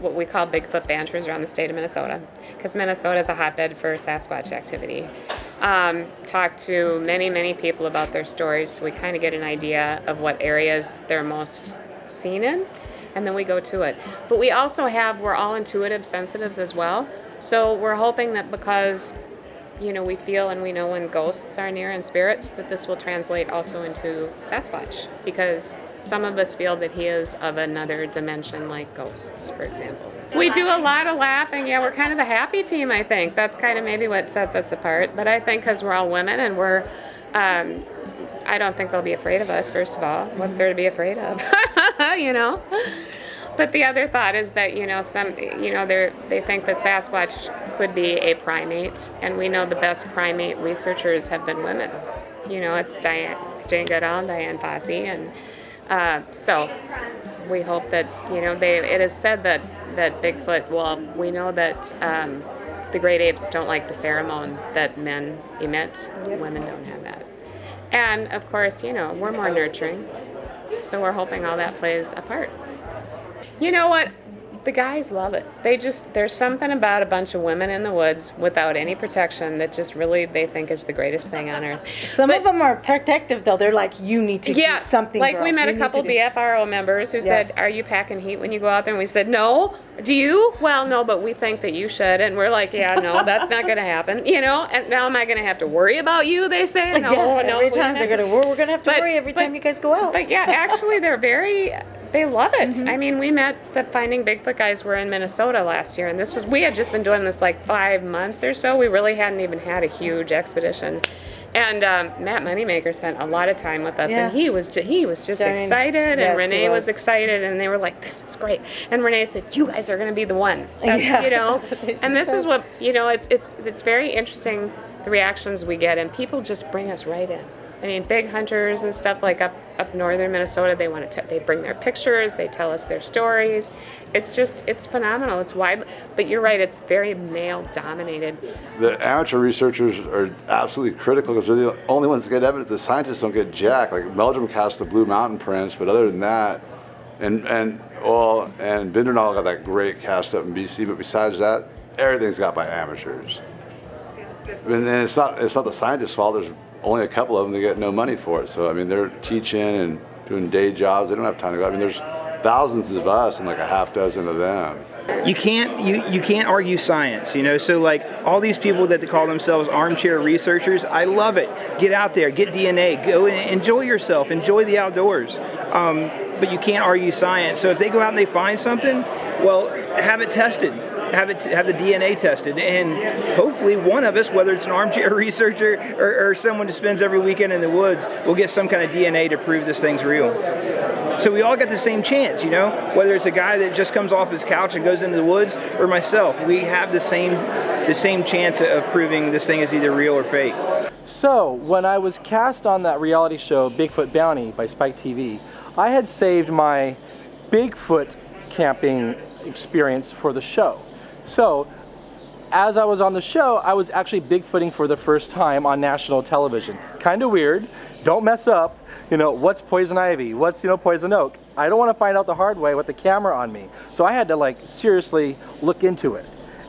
what we call Bigfoot banters around the state of Minnesota, because Minnesota is a hotbed for Sasquatch activity. Talked to many people about their stories, so we kind of get an idea of what areas they're most seen in, and then we go to it. But we also we're all intuitive sensitives as well, so we're hoping that because we feel and we know when ghosts are near and spirits, that this will translate also into Sasquatch, because some of us feel that he is of another dimension, like ghosts, for example. We do a lot of laughing. Yeah, we're kind of the happy team, I think. That's kind of maybe what sets us apart. But I think because we're all women and we're, I don't think they'll be afraid of us, first of all. What's there to be afraid of? But the other thought is that, they think that Sasquatch could be a primate, and we know the best primate researchers have been women. It's Jane Goodall, Diane Fossey, and so we hope that, it is said that Bigfoot, well, we know that the great apes don't like the pheromone that men emit. Women don't have that. And of course, we're more nurturing, so we're hoping all that plays a part. You know what? The guys love it. There's something about a bunch of women in the woods without any protection that just really they think is the greatest thing on earth. Some of them are protective, though. They're like, you need to do something, like girls. We met a couple BFRO members who said, are you packing heat when you go out there? And we said, no. Do you? Well, no, but we think that you should. And we're like, yeah, no, that's not going to happen. And now am I going to have to worry about you, they say? No, every time we're going to have to worry every time you guys go out. But yeah, actually, they love it. Mm-hmm. I mean, we met the Finding Bigfoot guys were in Minnesota last year, and we had just been doing this like 5 months or so. We really hadn't even had a huge expedition. And Matt Moneymaker spent a lot of time with us, and he was just excited, and Renee was excited, and they were like, this is great. And Renee said, you guys are going to be the ones. And this is what, it's very interesting, the reactions we get, and people just bring us right in. I mean, big hunters and stuff like up northern Minnesota, they bring their pictures, they tell us their stories. It's phenomenal. It's wide, but you're right, it's very male dominated. The amateur researchers are absolutely critical because they're the only ones that get evidence. The scientists don't get jack. Like Meldrum cast the Blue Mountain prints, but other than that, and Bindernall got that great cast up in BC, but besides that, everything's got by amateurs. And it's not the scientists' fault. There's only a couple of them that get no money for it. So, I mean, they're teaching and doing day jobs. They don't have time to go. I mean, there's thousands of us and like a half dozen of them. You can't argue science, So like all these people that call themselves armchair researchers, I love it. Get out there, get DNA, go and enjoy yourself, enjoy the outdoors. But you can't argue science. So if they go out and they find something, well, have it tested. Have the DNA tested, and hopefully one of us, whether it's an armchair researcher or someone who spends every weekend in the woods, will get some kind of DNA to prove this thing's real. So we all get the same chance, whether it's a guy that just comes off his couch and goes into the woods, or myself. We have the same chance of proving this thing is either real or fake. So when I was cast on that reality show, Bigfoot Bounty by Spike TV, I had saved my Bigfoot camping experience for the show. So as I was on the show, I was actually Bigfooting for the first time on national television. Kind of weird. Don't mess up. You know, what's poison ivy? What's, poison oak? I don't want to find out the hard way with the camera on me. So I had to like seriously look into it.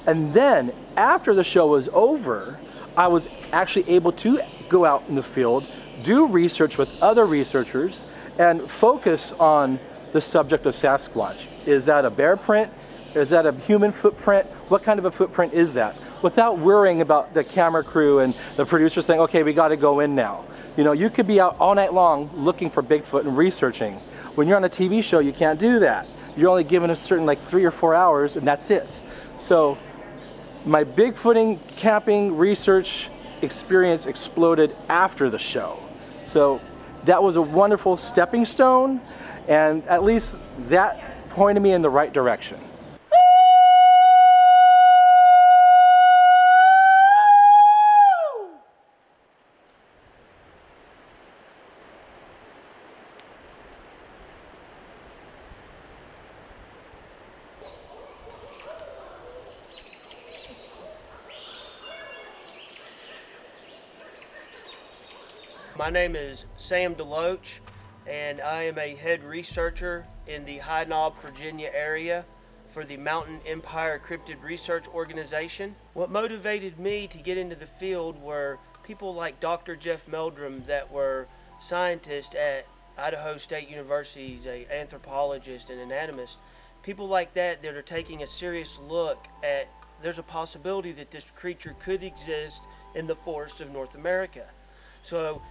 And then after the show was over, I was actually able to go out in the field, do research with other researchers, and focus on the subject of Sasquatch. Is that a bear print? Is that a human footprint? What kind of a footprint is that? Without worrying about the camera crew and the producers saying, okay, we got to go in now. You could be out all night long looking for Bigfoot and researching. When you're on a TV show, you can't do that. You're only given a certain 3 or 4 hours, and that's it. So my Bigfooting, camping, research experience exploded after the show. So that was a wonderful stepping stone, and at least that pointed me in the right direction. My name is Sam Deloach, and I am a head researcher in the High Knob, Virginia area for the Mountain Empire Cryptid Research Organization. What motivated me to get into the field were people like Dr. Jeff Meldrum that were scientists at Idaho State University, an anthropologist and anatomist. People like that are taking a serious look at there's a possibility that this creature could exist in the forests of North America. So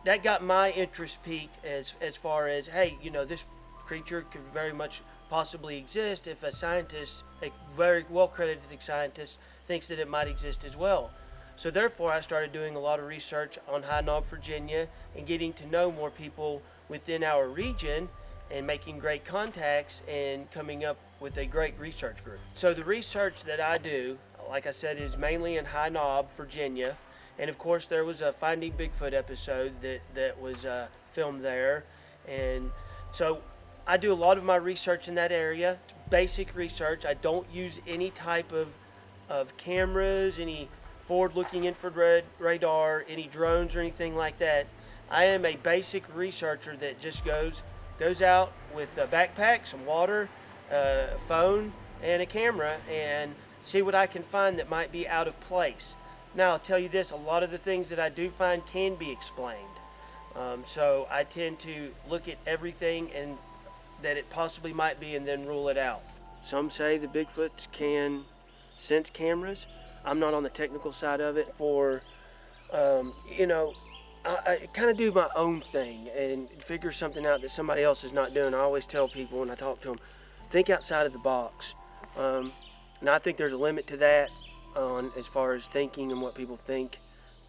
that got my interest piqued as far as, hey, this creature could very much possibly exist if a scientist, a very well-credited scientist, thinks that it might exist as well. So therefore, I started doing a lot of research on High Knob, Virginia, and getting to know more people within our region and making great contacts and coming up with a great research group. So the research that I do, like I said, is mainly in High Knob, Virginia. And of course, there was a Finding Bigfoot episode that was filmed there. And so I do a lot of my research in that area. It's basic research. I don't use any type of cameras, any forward-looking infrared radar, any drones or anything like that. I am a basic researcher that just goes out with a backpack, some water, a phone, and a camera, and see what I can find that might be out of place. Now, I'll tell you this, a lot of the things that I do find can be explained. So I tend to look at everything and that it possibly might be and then rule it out. Some say the Bigfoots can sense cameras. I'm not on the technical side of it. I kind of do my own thing and figure something out that somebody else is not doing. I always tell people when I talk to them, think outside of the box. And I think there's a limit to that as far as thinking and what people think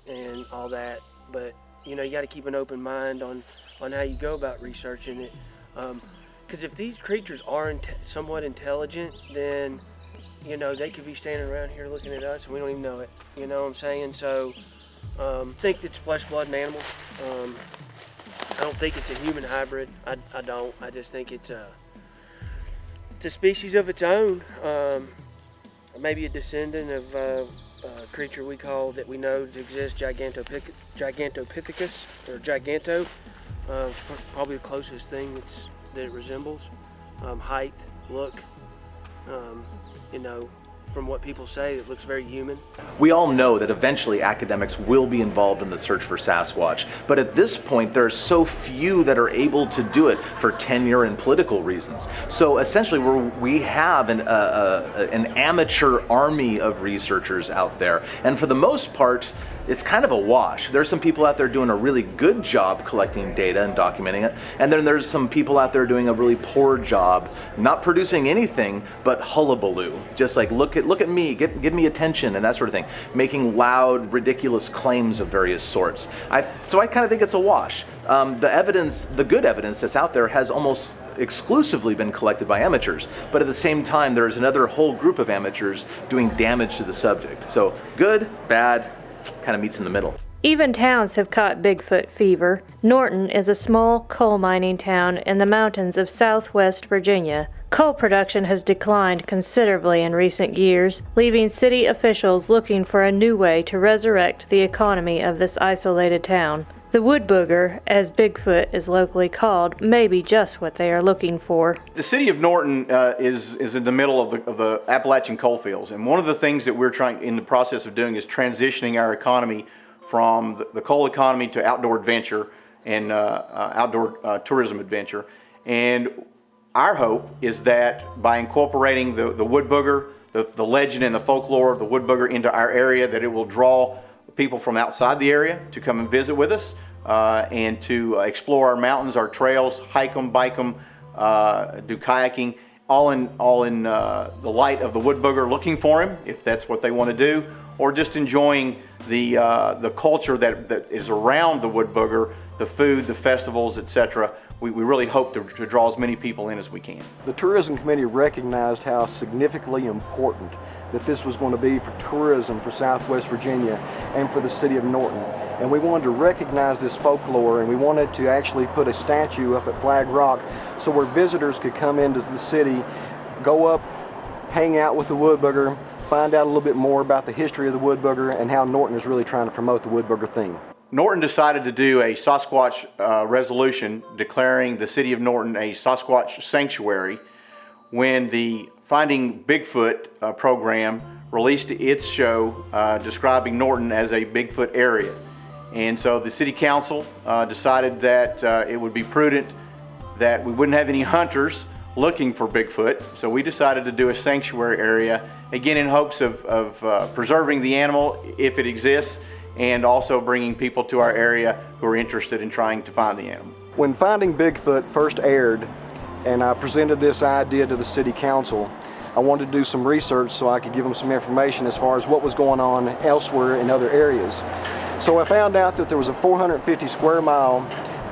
and all that. But, you got to keep an open mind on how you go about researching it. Because if these creatures are somewhat intelligent, then, they could be standing around here looking at us and we don't even know it. You know what I'm saying? So, I think it's flesh, blood, and animal. I don't think it's a human hybrid. I don't. I just think it's a species of its own. Maybe a descendant of a creature that we know exists, Gigantopithecus, or Giganto. Probably the closest thing that it resembles. Height, look, from what people say, it looks very human. We all know that eventually academics will be involved in the search for Sasquatch, but at this point there are so few that are able to do it for tenure and political reasons. So essentially we have an amateur army of researchers out there, and for the most part it's kind of a wash. There's some people out there doing a really good job collecting data and documenting it, and then there's some people out there doing a really poor job, not producing anything but hullabaloo. Just like, look at me, give me attention, and that sort of thing. Making loud, ridiculous claims of various sorts. So I kind of think it's a wash. The good evidence that's out there has almost exclusively been collected by amateurs, but at the same time there's another whole group of amateurs doing damage to the subject. So good, bad, kind of meets in the middle. Even towns have caught Bigfoot fever. Norton is a small coal mining town in the mountains of southwest Virginia. Coal production has declined considerably in recent years, leaving city officials looking for a new way to resurrect the economy of this isolated town. The wood booger, as Bigfoot is locally called, may be just what they are looking for. The city of Norton is in the middle of the Appalachian coal fields, and one of the things that we're in the process of doing is transitioning our economy from the coal economy to outdoor adventure and outdoor tourism adventure. And our hope is that by incorporating the wood booger, the legend and the folklore of the wood booger into our area, that it will draw people from outside the area to come and visit with us and to explore our mountains, our trails, hike them, bike them, do kayaking, all in the light of the wood booger, looking for him if that's what they want to do, or just enjoying the culture that is around the wood booger, the food, the festivals, etc. We really hope to draw as many people in as we can. The Tourism Committee recognized how significantly important that this was going to be for tourism for Southwest Virginia and for the city of Norton. And we wanted to recognize this folklore, and we wanted to actually put a statue up at Flag Rock so where visitors could come into the city, go up, hang out with the wood booger, find out a little bit more about the history of the wood booger and how Norton is really trying to promote the wood booger theme. Norton decided to do a Sasquatch resolution declaring the city of Norton a Sasquatch sanctuary when the Finding Bigfoot program released its show describing Norton as a Bigfoot area. And so the city council decided that it would be prudent that we wouldn't have any hunters looking for Bigfoot. So we decided to do a sanctuary area, again in hopes of preserving the animal if it exists, and also bringing people to our area who are interested in trying to find the animal. When Finding Bigfoot first aired and I presented this idea to the city council, I wanted to do some research so I could give them some information as far as what was going on elsewhere in other areas. So I found out that there was a 450 square mile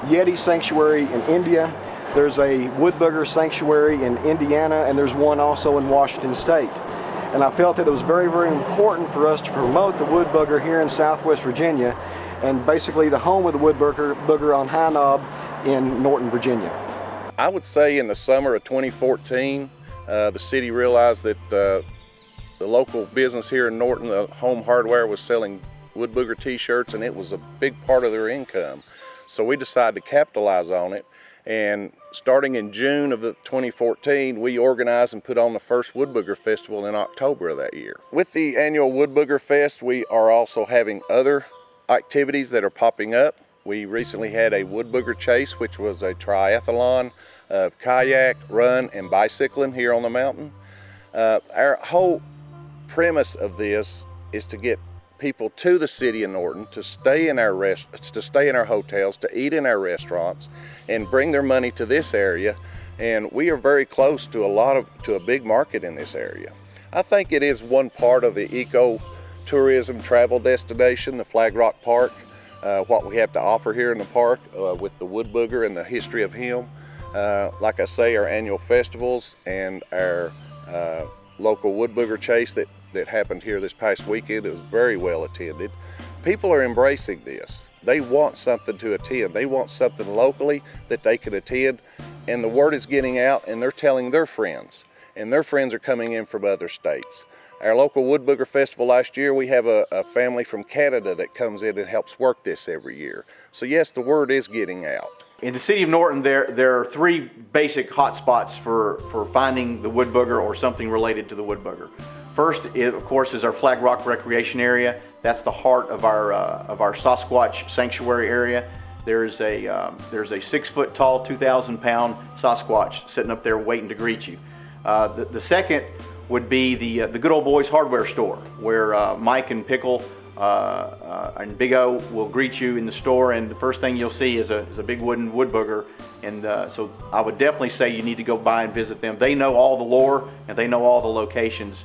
Yeti sanctuary in India, there's a wood booger sanctuary in Indiana, and there's one also in Washington State. And I felt that it was very, very important for us to promote the wood booger here in Southwest Virginia, and basically the home of the wood booger on High Knob in Norton, Virginia. I would say in the summer of 2014, the city realized that the local business here in Norton, the Home Hardware, was selling wood booger t-shirts, and it was a big part of their income. So we decided to capitalize on it, and starting in June of 2014, we organized and put on the first Wood Booger Festival in October of that year. With the annual Wood Booger Fest, we are also having other activities that are popping up. We recently had a Wood Booger Chase, which was a triathlon of kayak, run, and bicycling here on the mountain. Our whole premise of this is to get people to the city of Norton to stay in our hotels, to eat in our restaurants, and bring their money to this area. And we are very close to a big market in this area. I think it is one part of the eco-tourism travel destination, the Flag Rock Park, what we have to offer here in the park with the wood booger and the history of him. Like I say, our annual festivals and our local wood booger chase that happened here this past weekend is very well attended. People are embracing this. They want something to attend. They want something locally that they can attend, and the word is getting out, and they're telling their friends, and their friends are coming in from other states. Our local Wood Booger Festival last year, we have a family from Canada that comes in and helps work this every year. So yes, the word is getting out. In the city of Norton, there are three basic hot spots for finding the wood booger or something related to the wood booger. First, of course, is our Flag Rock Recreation Area. That's the heart of our Sasquatch sanctuary area. There's a 6 foot tall, 2,000 pound Sasquatch sitting up there waiting to greet you. The second would be the Good Old Boys hardware store, where Mike and Pickle and Big O will greet you in the store, and the first thing you'll see is a big wooden wood booger. And so I would definitely say you need to go by and visit them. They know all the lore and they know all the locations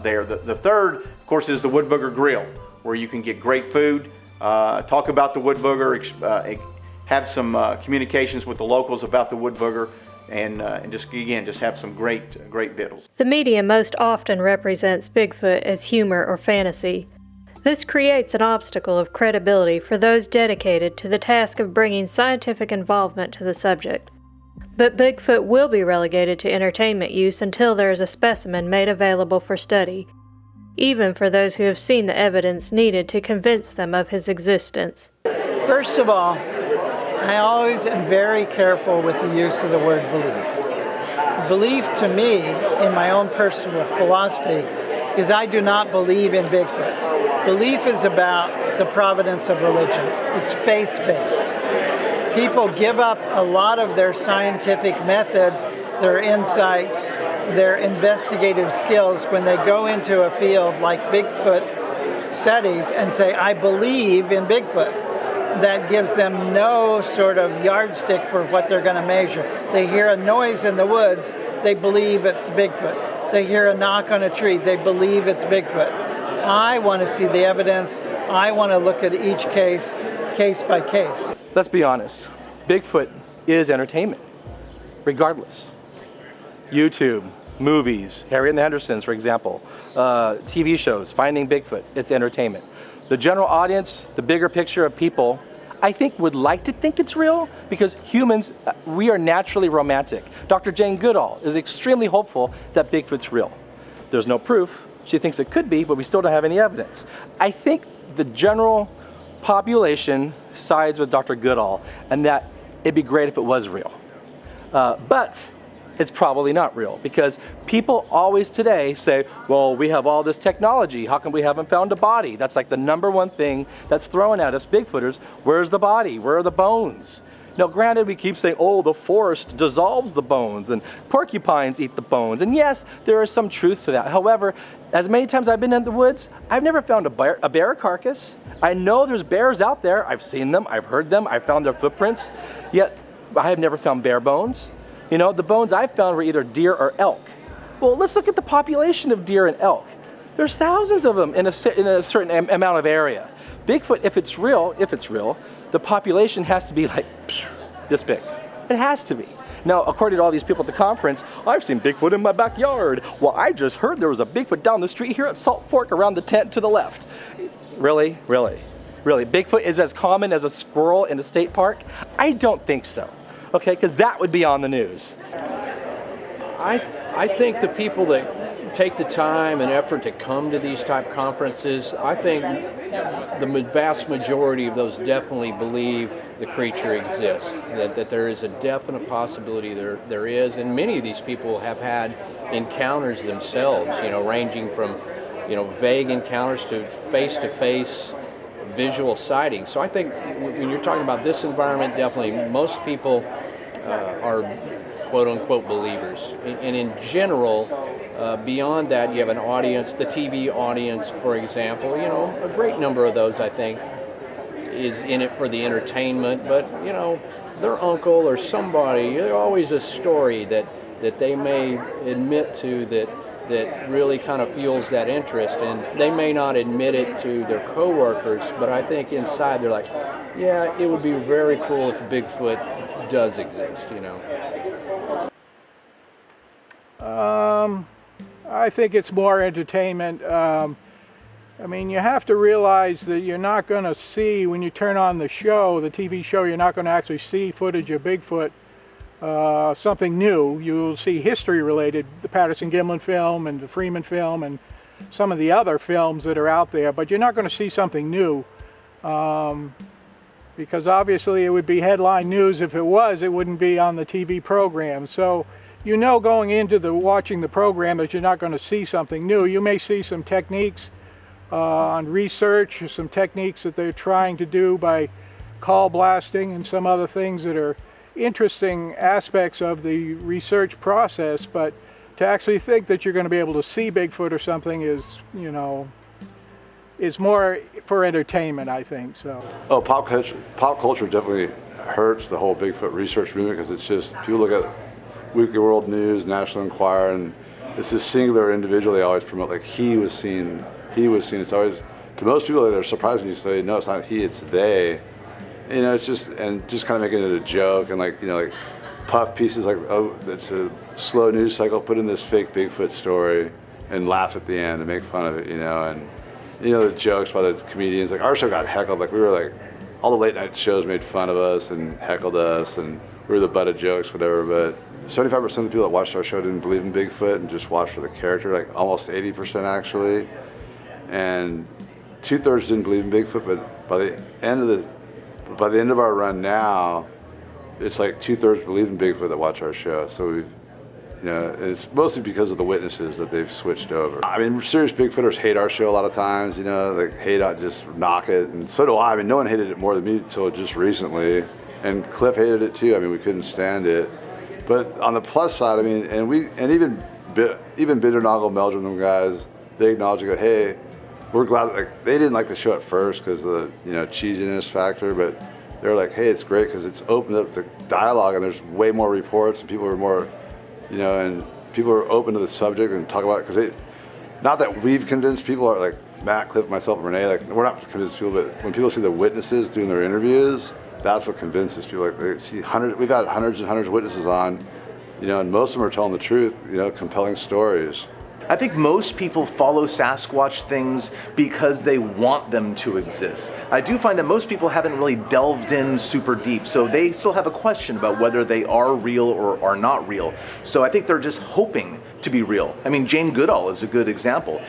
there. The third, of course, is the Wood Booger Grill, where you can get great food, talk about the wood booger, have some communications with the locals about the wood booger, and just have some great victuals. The media most often represents Bigfoot as humor or fantasy. This creates an obstacle of credibility for those dedicated to the task of bringing scientific involvement to the subject. But Bigfoot will be relegated to entertainment use until there is a specimen made available for study, even for those who have seen the evidence needed to convince them of his existence. First of all, I always am very careful with the use of the word belief. Belief to me, in my own personal philosophy, is I do not believe in Bigfoot. Belief is about the providence of religion. It's faith-based. People give up a lot of their scientific method, their insights, their investigative skills when they go into a field like Bigfoot studies and say, I believe in Bigfoot. That gives them no sort of yardstick for what they're going to measure. They hear a noise in the woods, they believe it's Bigfoot. They hear a knock on a tree, they believe it's Bigfoot. I want to see the evidence. I want to look at each case by case. Let's be honest. Bigfoot is entertainment, regardless. YouTube, movies, Harriet and the Hendersons, for example, TV shows, Finding Bigfoot, it's entertainment. The general audience, the bigger picture of people, I think would like to think it's real because humans, we are naturally romantic. Dr. Jane Goodall is extremely hopeful that Bigfoot's real. There's no proof. She thinks it could be, but we still don't have any evidence. I think the general population sides with Dr. Goodall and that it'd be great if it was real. But it's probably not real because people always today say, well, we have all this technology. How come we haven't found a body? That's like the number one thing that's thrown at us Bigfooters. Where's the body? Where are the bones? Now, granted, we keep saying, oh, the forest dissolves the bones and porcupines eat the bones. And yes, there is some truth to that. However, as many times I've been in the woods, I've never found a bear carcass. I know there's bears out there. I've seen them. I've heard them. I've found their footprints. Yet, I have never found bear bones. You know, the bones I found were either deer or elk. Well, let's look at the population of deer and elk. There's thousands of them in a certain amount of area. Bigfoot, if it's real, the population has to be like this big. It has to be. Now, according to all these people at the conference, I've seen Bigfoot in my backyard. Well, I just heard there was a Bigfoot down the street here at Salt Fork around the tent to the left. Really? Really? Really? Bigfoot is as common as a squirrel in a state park? I don't think so. Okay, because that would be on the news. I think the people that take the time and effort to come to these type conferences, I think the vast majority of those definitely believe the creature exists, that there is a definite possibility there is, and many of these people have had encounters themselves, you know, ranging from, you know, vague encounters to face-to-face visual sightings. So I think when you're talking about this environment, definitely most people are quote-unquote believers. And in general, beyond that, you have an audience, the TV audience, for example. You know, a great number of those, I think, is in it for the entertainment. But, you know, their uncle or somebody, there's always a story that they may admit to that really kind of fuels that interest, and they may not admit it to their coworkers, but I think inside they're like, yeah, it would be very cool if Bigfoot does exist, you know. I think it's more entertainment. I mean, you have to realize that you're not going to see, when you turn on the show, the TV show, you're not going to actually see footage of Bigfoot. Something new. You'll see history related, the Patterson-Gimlin film and the Freeman film and some of the other films that are out there, but you're not going to see something new because obviously it would be headline news. If it was, it wouldn't be on the TV program. So you know going into watching the program that you're not going to see something new. You may see some techniques on research, some techniques that they're trying to do by call blasting and some other things that are interesting aspects of the research process, but to actually think that you're going to be able to see Bigfoot or something is, you know, is more for entertainment, I think. So. Oh, pop culture definitely hurts the whole Bigfoot research movement because it's just, if you look at Weekly World News, National Enquirer, and it's this singular individual they always promote, like he was seen. It's always, to most people, they're surprised when you say, no, it's not he, it's they. You know, it's just, and just kind of making it a joke and like, you know, like puff pieces like, oh, it's a slow news cycle, put in this fake Bigfoot story and laugh at the end and make fun of it, you know, and you know, the jokes by the comedians. Like our show got heckled. Like we were like, all the late night shows made fun of us and heckled us, and we were the butt of jokes, whatever. But 75% of the people that watched our show didn't believe in Bigfoot and just watched for the character. Like almost 80% actually, and 2/3 didn't believe in Bigfoot. But by the end of our run now, it's like 2/3 believe in Bigfoot that watch our show. So we've, you know, it's mostly because of the witnesses that they've switched over. I mean, serious Bigfooters hate our show a lot of times, you know, they hate it, just knock it, and so do I. I mean, no one hated it more than me until just recently, and Cliff hated it too. I mean, we couldn't stand it. But on the plus side, I mean, and even Bindernagel, Meldrum, them guys, they acknowledge, go, hey, we're glad. Like they didn't like the show at first because of the, you know, cheesiness factor, but they're like, hey, it's great because it's opened up the dialogue and there's way more reports and people are more, you know, and people are open to the subject and talk about it, because not that we've convinced people, are like Matt, Cliff, myself, and Renee, like we're not convinced people, but when people see the witnesses doing their interviews, that's what convinces people. Like they see we've had hundreds and hundreds of witnesses on, you know, and most of them are telling the truth, you know, compelling stories. I think most people follow Sasquatch things because they want them to exist. I do find that most people haven't really delved in super deep, so they still have a question about whether they are real or are not real. So I think they're just hoping to be real. I mean, Jane Goodall is a good example.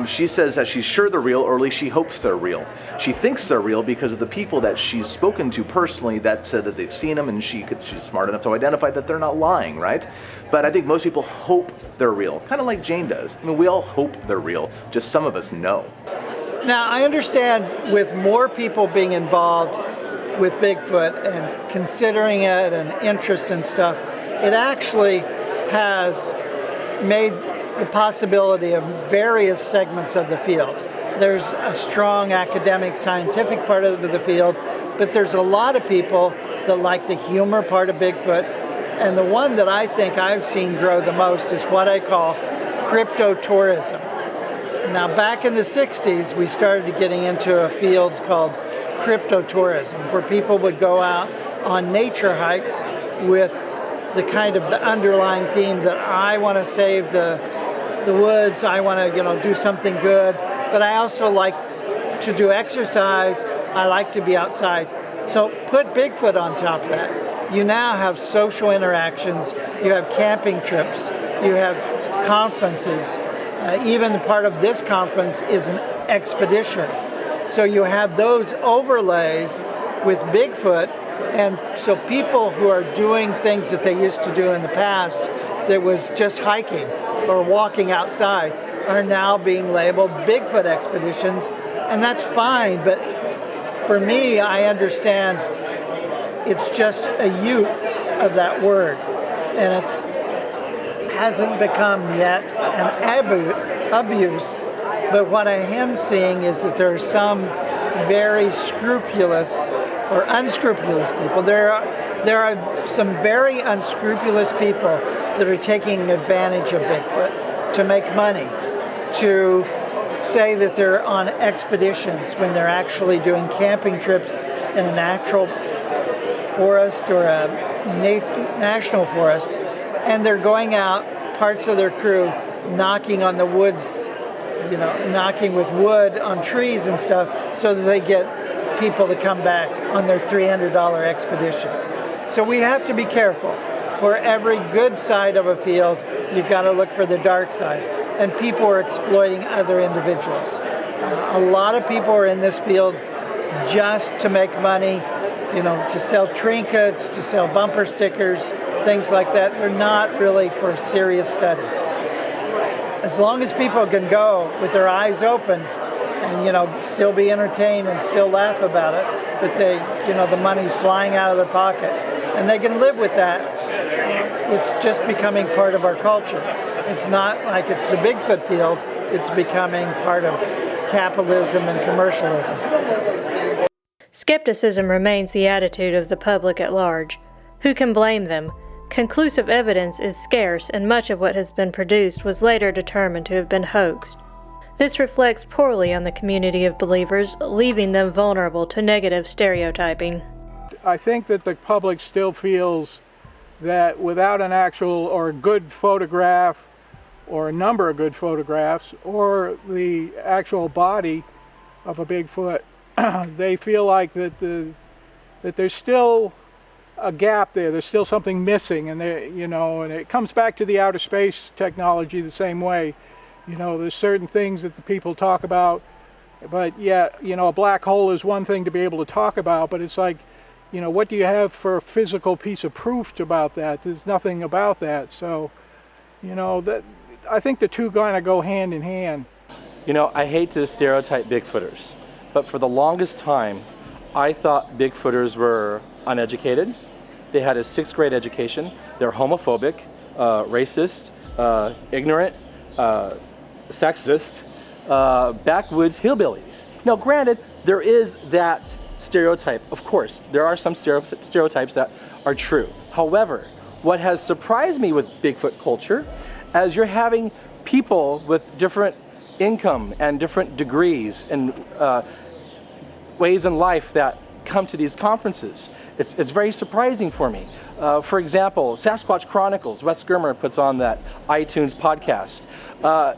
She says that she's sure they're real, or at least she hopes they're real. She thinks they're real because of the people that she's spoken to personally that said that they've seen them, and she's smart enough to identify that they're not lying, right? But I think most people hope they're real, kind of like Jane does. I mean, we all hope they're real, just some of us know. Now, I understand with more people being involved with Bigfoot and considering it and interest and stuff, it actually has made the possibility of various segments of the field. There's a strong academic, scientific part of the field, but there's a lot of people that like the humor part of Bigfoot. And the one that I think I've seen grow the most is what I call cryptotourism. Now, back in the 60s, we started getting into a field called cryptotourism, where people would go out on nature hikes with the kind of the underlying theme that I want to save the woods, I want to, you know, do something good, but I also like to do exercise, I like to be outside. So put Bigfoot on top of that. You now have social interactions, you have camping trips, you have conferences. Even part of this conference is an expedition. So you have those overlays with Bigfoot, and so people who are doing things that they used to do in the past that was just hiking or walking outside are now being labeled Bigfoot expeditions, and that's fine, but for me, I understand it's just a use of that word, and it hasn't become yet an abuse, but what I am seeing is that there are some very scrupulous or unscrupulous people. There are some very unscrupulous people that are taking advantage of Bigfoot to make money, to say that they're on expeditions when they're actually doing camping trips in a natural forest or a national forest, and they're going out, parts of their crew, knocking on the woods, you know, knocking with wood on trees and stuff so that they get people to come back on their $300 expeditions. So we have to be careful. For every good side of a field, you've got to look for the dark side. And people are exploiting other individuals. A lot of people are in this field just to make money, you know, to sell trinkets, to sell bumper stickers, things like that. They're not really for serious study. As long as people can go with their eyes open and, you know, still be entertained and still laugh about it, but they, you know, the money's flying out of their pocket, and they can live with that, it's just becoming part of our culture. It's not like it's the Bigfoot field, it's becoming part of capitalism and commercialism. Skepticism remains the attitude of the public at large. Who can blame them? Conclusive evidence is scarce, and much of what has been produced was later determined to have been hoaxed. This reflects poorly on the community of believers, leaving them vulnerable to negative stereotyping. I think that the public still feels that without an actual or good photograph or a number of good photographs, or the actual body of a Bigfoot, they feel like that there's still a gap there. There's still something missing, and and it comes back to the outer space technology the same way. There's certain things that the people talk about, but yet, a black hole is one thing to be able to talk about, but it's like, what do you have for a physical piece of proof about that? There's nothing about that. So, that I think the two kind of go hand in hand. I hate to stereotype Bigfooters, but for the longest time, I thought Bigfooters were uneducated. They had a 6th grade education. They're homophobic, racist, ignorant, sexist, backwoods hillbillies. Now, granted, there is that stereotype. Of course, there are some stereotypes that are true. However, what has surprised me with Bigfoot culture is you're having people with different income and different degrees and ways in life that come to these conferences. It's very surprising for me. For example, Sasquatch Chronicles, Wes Germer puts on that iTunes podcast.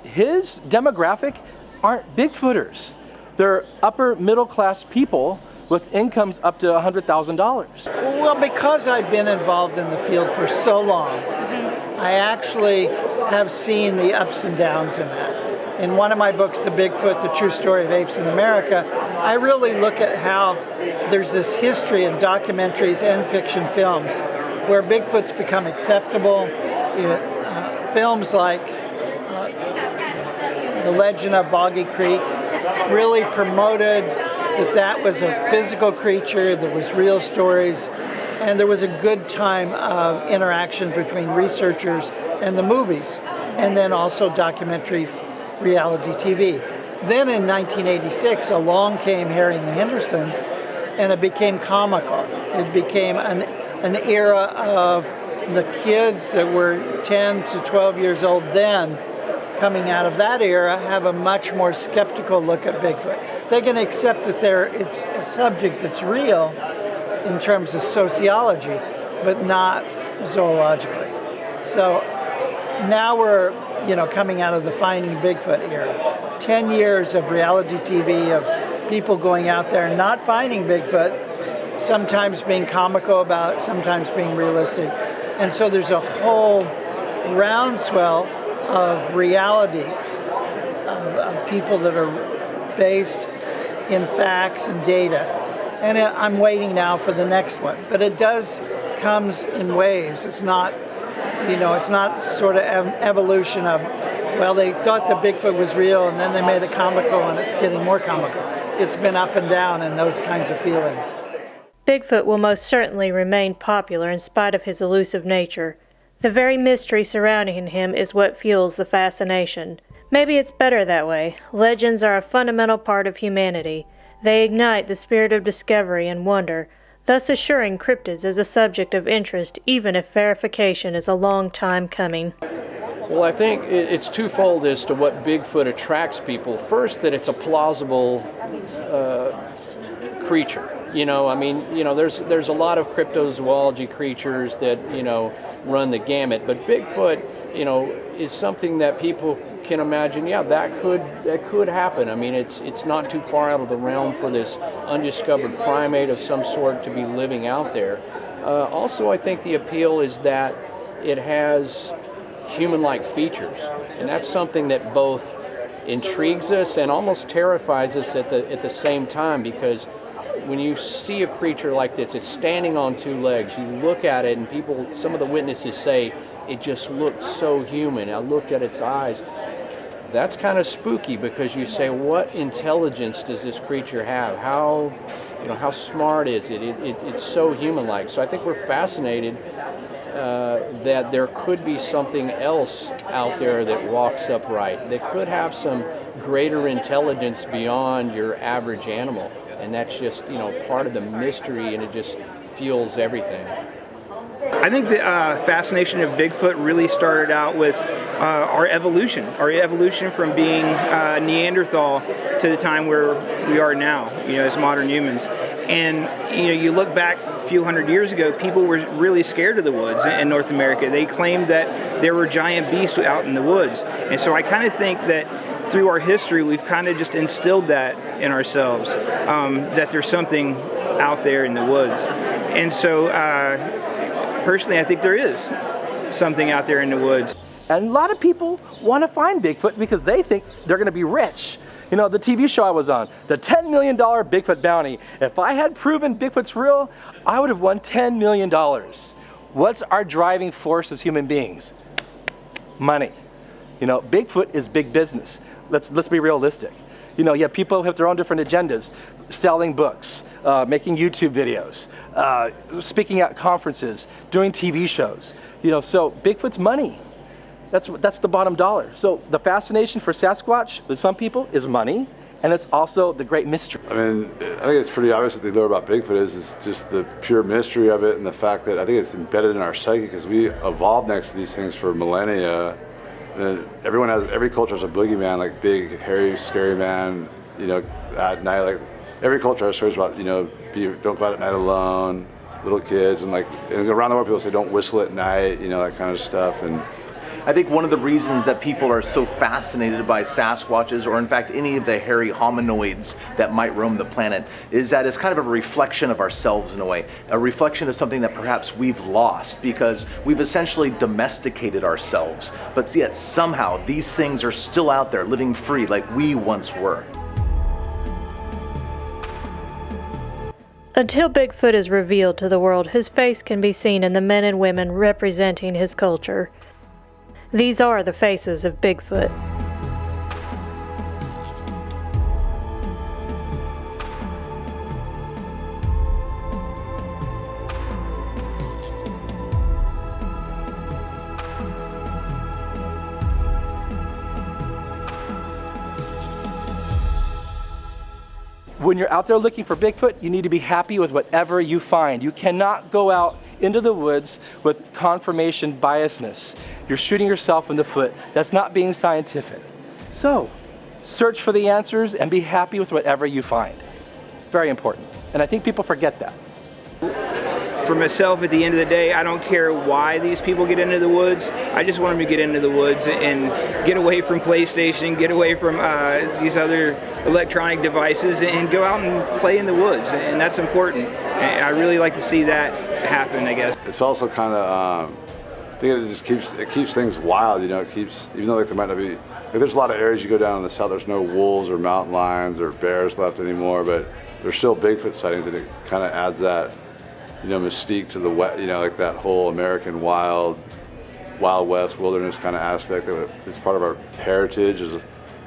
His demographic aren't Bigfooters. They're upper middle class people with incomes up to $100,000. Well, because I've been involved in the field for so long, I actually have seen the ups and downs in that. In one of my books, The Bigfoot, The True Story of Apes in America, I really look at how there's this history in documentaries and fiction films where Bigfoot's become acceptable. Films like The Legend of Boggy Creek really promoted that was a physical creature, there was real stories, and there was a good time of interaction between researchers and the movies, and then also documentary reality TV. Then in 1986, along came Harry and the Hendersons, and it became comical. It became an era of the kids that were 10 to 12 years old then, coming out of that era, have a much more skeptical look at Bigfoot. They can accept that it's a subject that's real in terms of sociology, but not zoologically. So now we're coming out of the Finding Bigfoot era. 10 years of reality TV, of people going out there and not finding Bigfoot, sometimes being comical about it, sometimes being realistic. And so there's a whole groundswell of reality, of people that are based in facts and data. And I'm waiting now for the next one. But it comes in waves. It's not, it's not sort of evolution of, well, they thought the Bigfoot was real and then they made it comical and it's getting more comical. It's been up and down and those kinds of feelings. Bigfoot will most certainly remain popular in spite of his elusive nature. The very mystery surrounding him is what fuels the fascination. Maybe it's better that way. Legends are a fundamental part of humanity. They ignite the spirit of discovery and wonder, thus assuring cryptids as a subject of interest even if verification is a long time coming. Well, I think it's twofold as to what Bigfoot attracts people. First, that it's a plausible creature. There's a lot of cryptozoology creatures that, run the gamut, but Bigfoot, is something that people can imagine, that could happen. I mean, it's not too far out of the realm for this undiscovered primate of some sort to be living out there. Also, I think the appeal is that it has human-like features, and that's something that both intrigues us and almost terrifies us at the same time, because when you see a creature like this, it's standing on two legs. You look at it, and some of the witnesses say it just looks so human. I looked at its eyes. That's kind of spooky, because you say, what intelligence does this creature have? How smart is it? It's so human-like. So I think we're fascinated that there could be something else out there that walks upright, that could have some greater intelligence beyond your average animal. And that's just, part of the mystery, and it just fuels everything. I think the fascination of Bigfoot really started out with our evolution from being Neanderthal to the time where we are now, as modern humans. And you look back a few hundred years ago, people were really scared of the woods in North America. They claimed that there were giant beasts out in the woods. And so I kind of think that through our history, we've kind of just instilled that in ourselves, that there's something out there in the woods. And so personally, I think there is something out there in the woods. And a lot of people want to find Bigfoot because they think they're going to be rich. The TV show I was on, the $10 million Bigfoot bounty. If I had proven Bigfoot's real, I would have won $10 million. What's our driving force as human beings? Money. Bigfoot is big business. Let's be realistic. You have people who have their own different agendas, selling books, making YouTube videos, speaking at conferences, doing TV shows. So Bigfoot's money. That's the bottom dollar. So the fascination for Sasquatch with some people is money, and it's also the great mystery. I mean, I think it's pretty obvious that the lure about Bigfoot is just the pure mystery of it, and the fact that I think it's embedded in our psyche because we evolved next to these things for millennia. And every culture has a boogeyman, like big, hairy, scary man. At night, like every culture has stories about don't go out at night alone, little kids, and around the world people say don't whistle at night, that kind of stuff. And I think one of the reasons that people are so fascinated by Sasquatches, or in fact any of the hairy hominoids that might roam the planet, is that it's kind of a reflection of ourselves in a way, a reflection of something that perhaps we've lost because we've essentially domesticated ourselves, but yet somehow these things are still out there living free like we once were. Until Bigfoot is revealed to the world, his face can be seen in the men and women representing his culture. These are the faces of Bigfoot. When you're out there looking for Bigfoot, you need to be happy with whatever you find. You cannot go out into the woods with confirmation biasness. You're shooting yourself in the foot. That's not being scientific. So, search for the answers and be happy with whatever you find. Very important. And I think people forget that. For myself, at the end of the day, I don't care why these people get into the woods. I just want them to get into the woods and get away from PlayStation, get away from these other electronic devices, and go out and play in the woods. And that's important. And I really like to see that happen, I guess. It's also kind of, I think it keeps things wild. It keeps, even though there might not be, there's a lot of areas you go down in the south. There's no wolves or mountain lions or bears left anymore, but there's still Bigfoot sightings, and it kind of adds that mystique to the like that whole American Wild West wilderness kind of aspect of it. It's part of our heritage.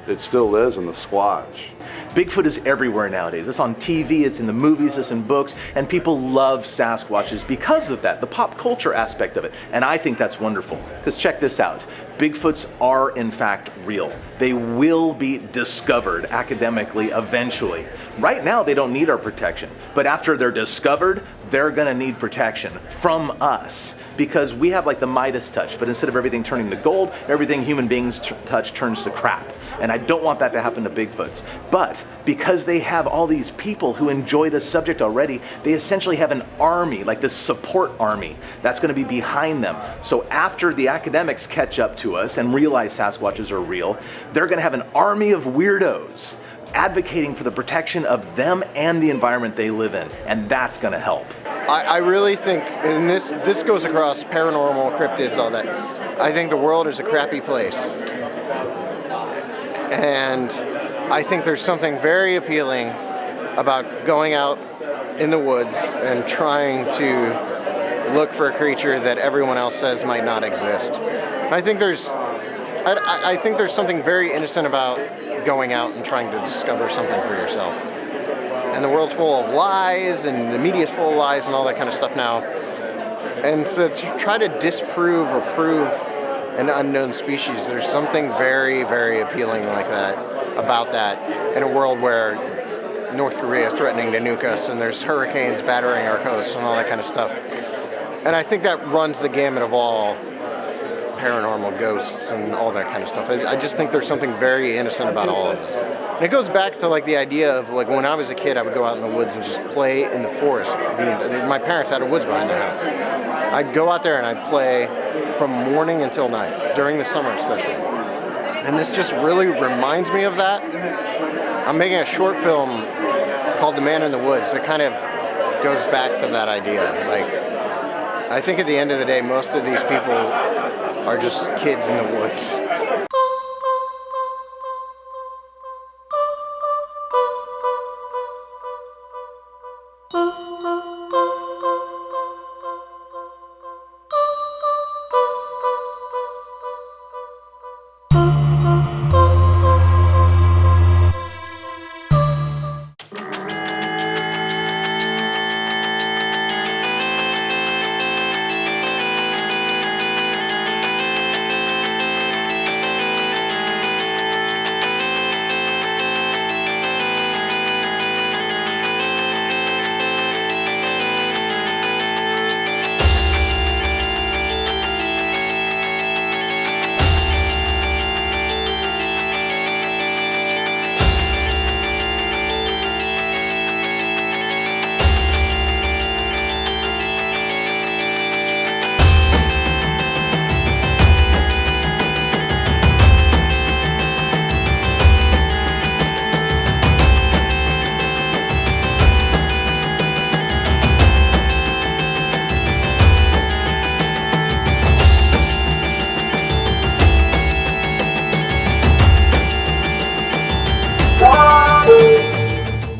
It still lives in the Squatch. Bigfoot is everywhere nowadays. It's on TV, it's in the movies, it's in books, and people love Sasquatches because of that, the pop culture aspect of it. And I think that's wonderful. Because check this out. Bigfoots are in fact real. They will be discovered academically eventually. Right now they don't need our protection, but after they're discovered, they're gonna need protection from us because we have like the Midas touch, but instead of everything turning to gold, everything human beings touch turns to crap. And I don't want that to happen to Bigfoots. But because they have all these people who enjoy this subject already, they essentially have an army, like this support army, that's gonna be behind them. So after the academics catch up to us and realize Sasquatches are real, they're gonna have an army of weirdos advocating for the protection of them and the environment they live in, and that's gonna help. I really think, and this goes across paranormal, cryptids, all that, I think the world is a crappy place. And I think there's something very appealing about going out in the woods and trying to look for a creature that everyone else says might not exist. I think there's something very innocent about going out and trying to discover something for yourself. And the world's full of lies, and the media's full of lies and all that kind of stuff now. And so to try to disprove or prove an unknown species, there's something very, very appealing like that, about that, in a world where North Korea is threatening to nuke us, and there's hurricanes battering our coasts and all that kind of stuff. And I think that runs the gamut of all paranormal, ghosts, and all that kind of stuff. I just think there's something very innocent about all of this. And it goes back to like the idea of like when I was a kid, I would go out in the woods and just play in the forest. My parents had a woods behind their house. I'd go out there and I'd play from morning until night, during the summer especially. And this just really reminds me of that. I'm making a short film called The Man in the Woods that kind of goes back to that idea. Like, I think at the end of the day, most of these people are just kids in the woods.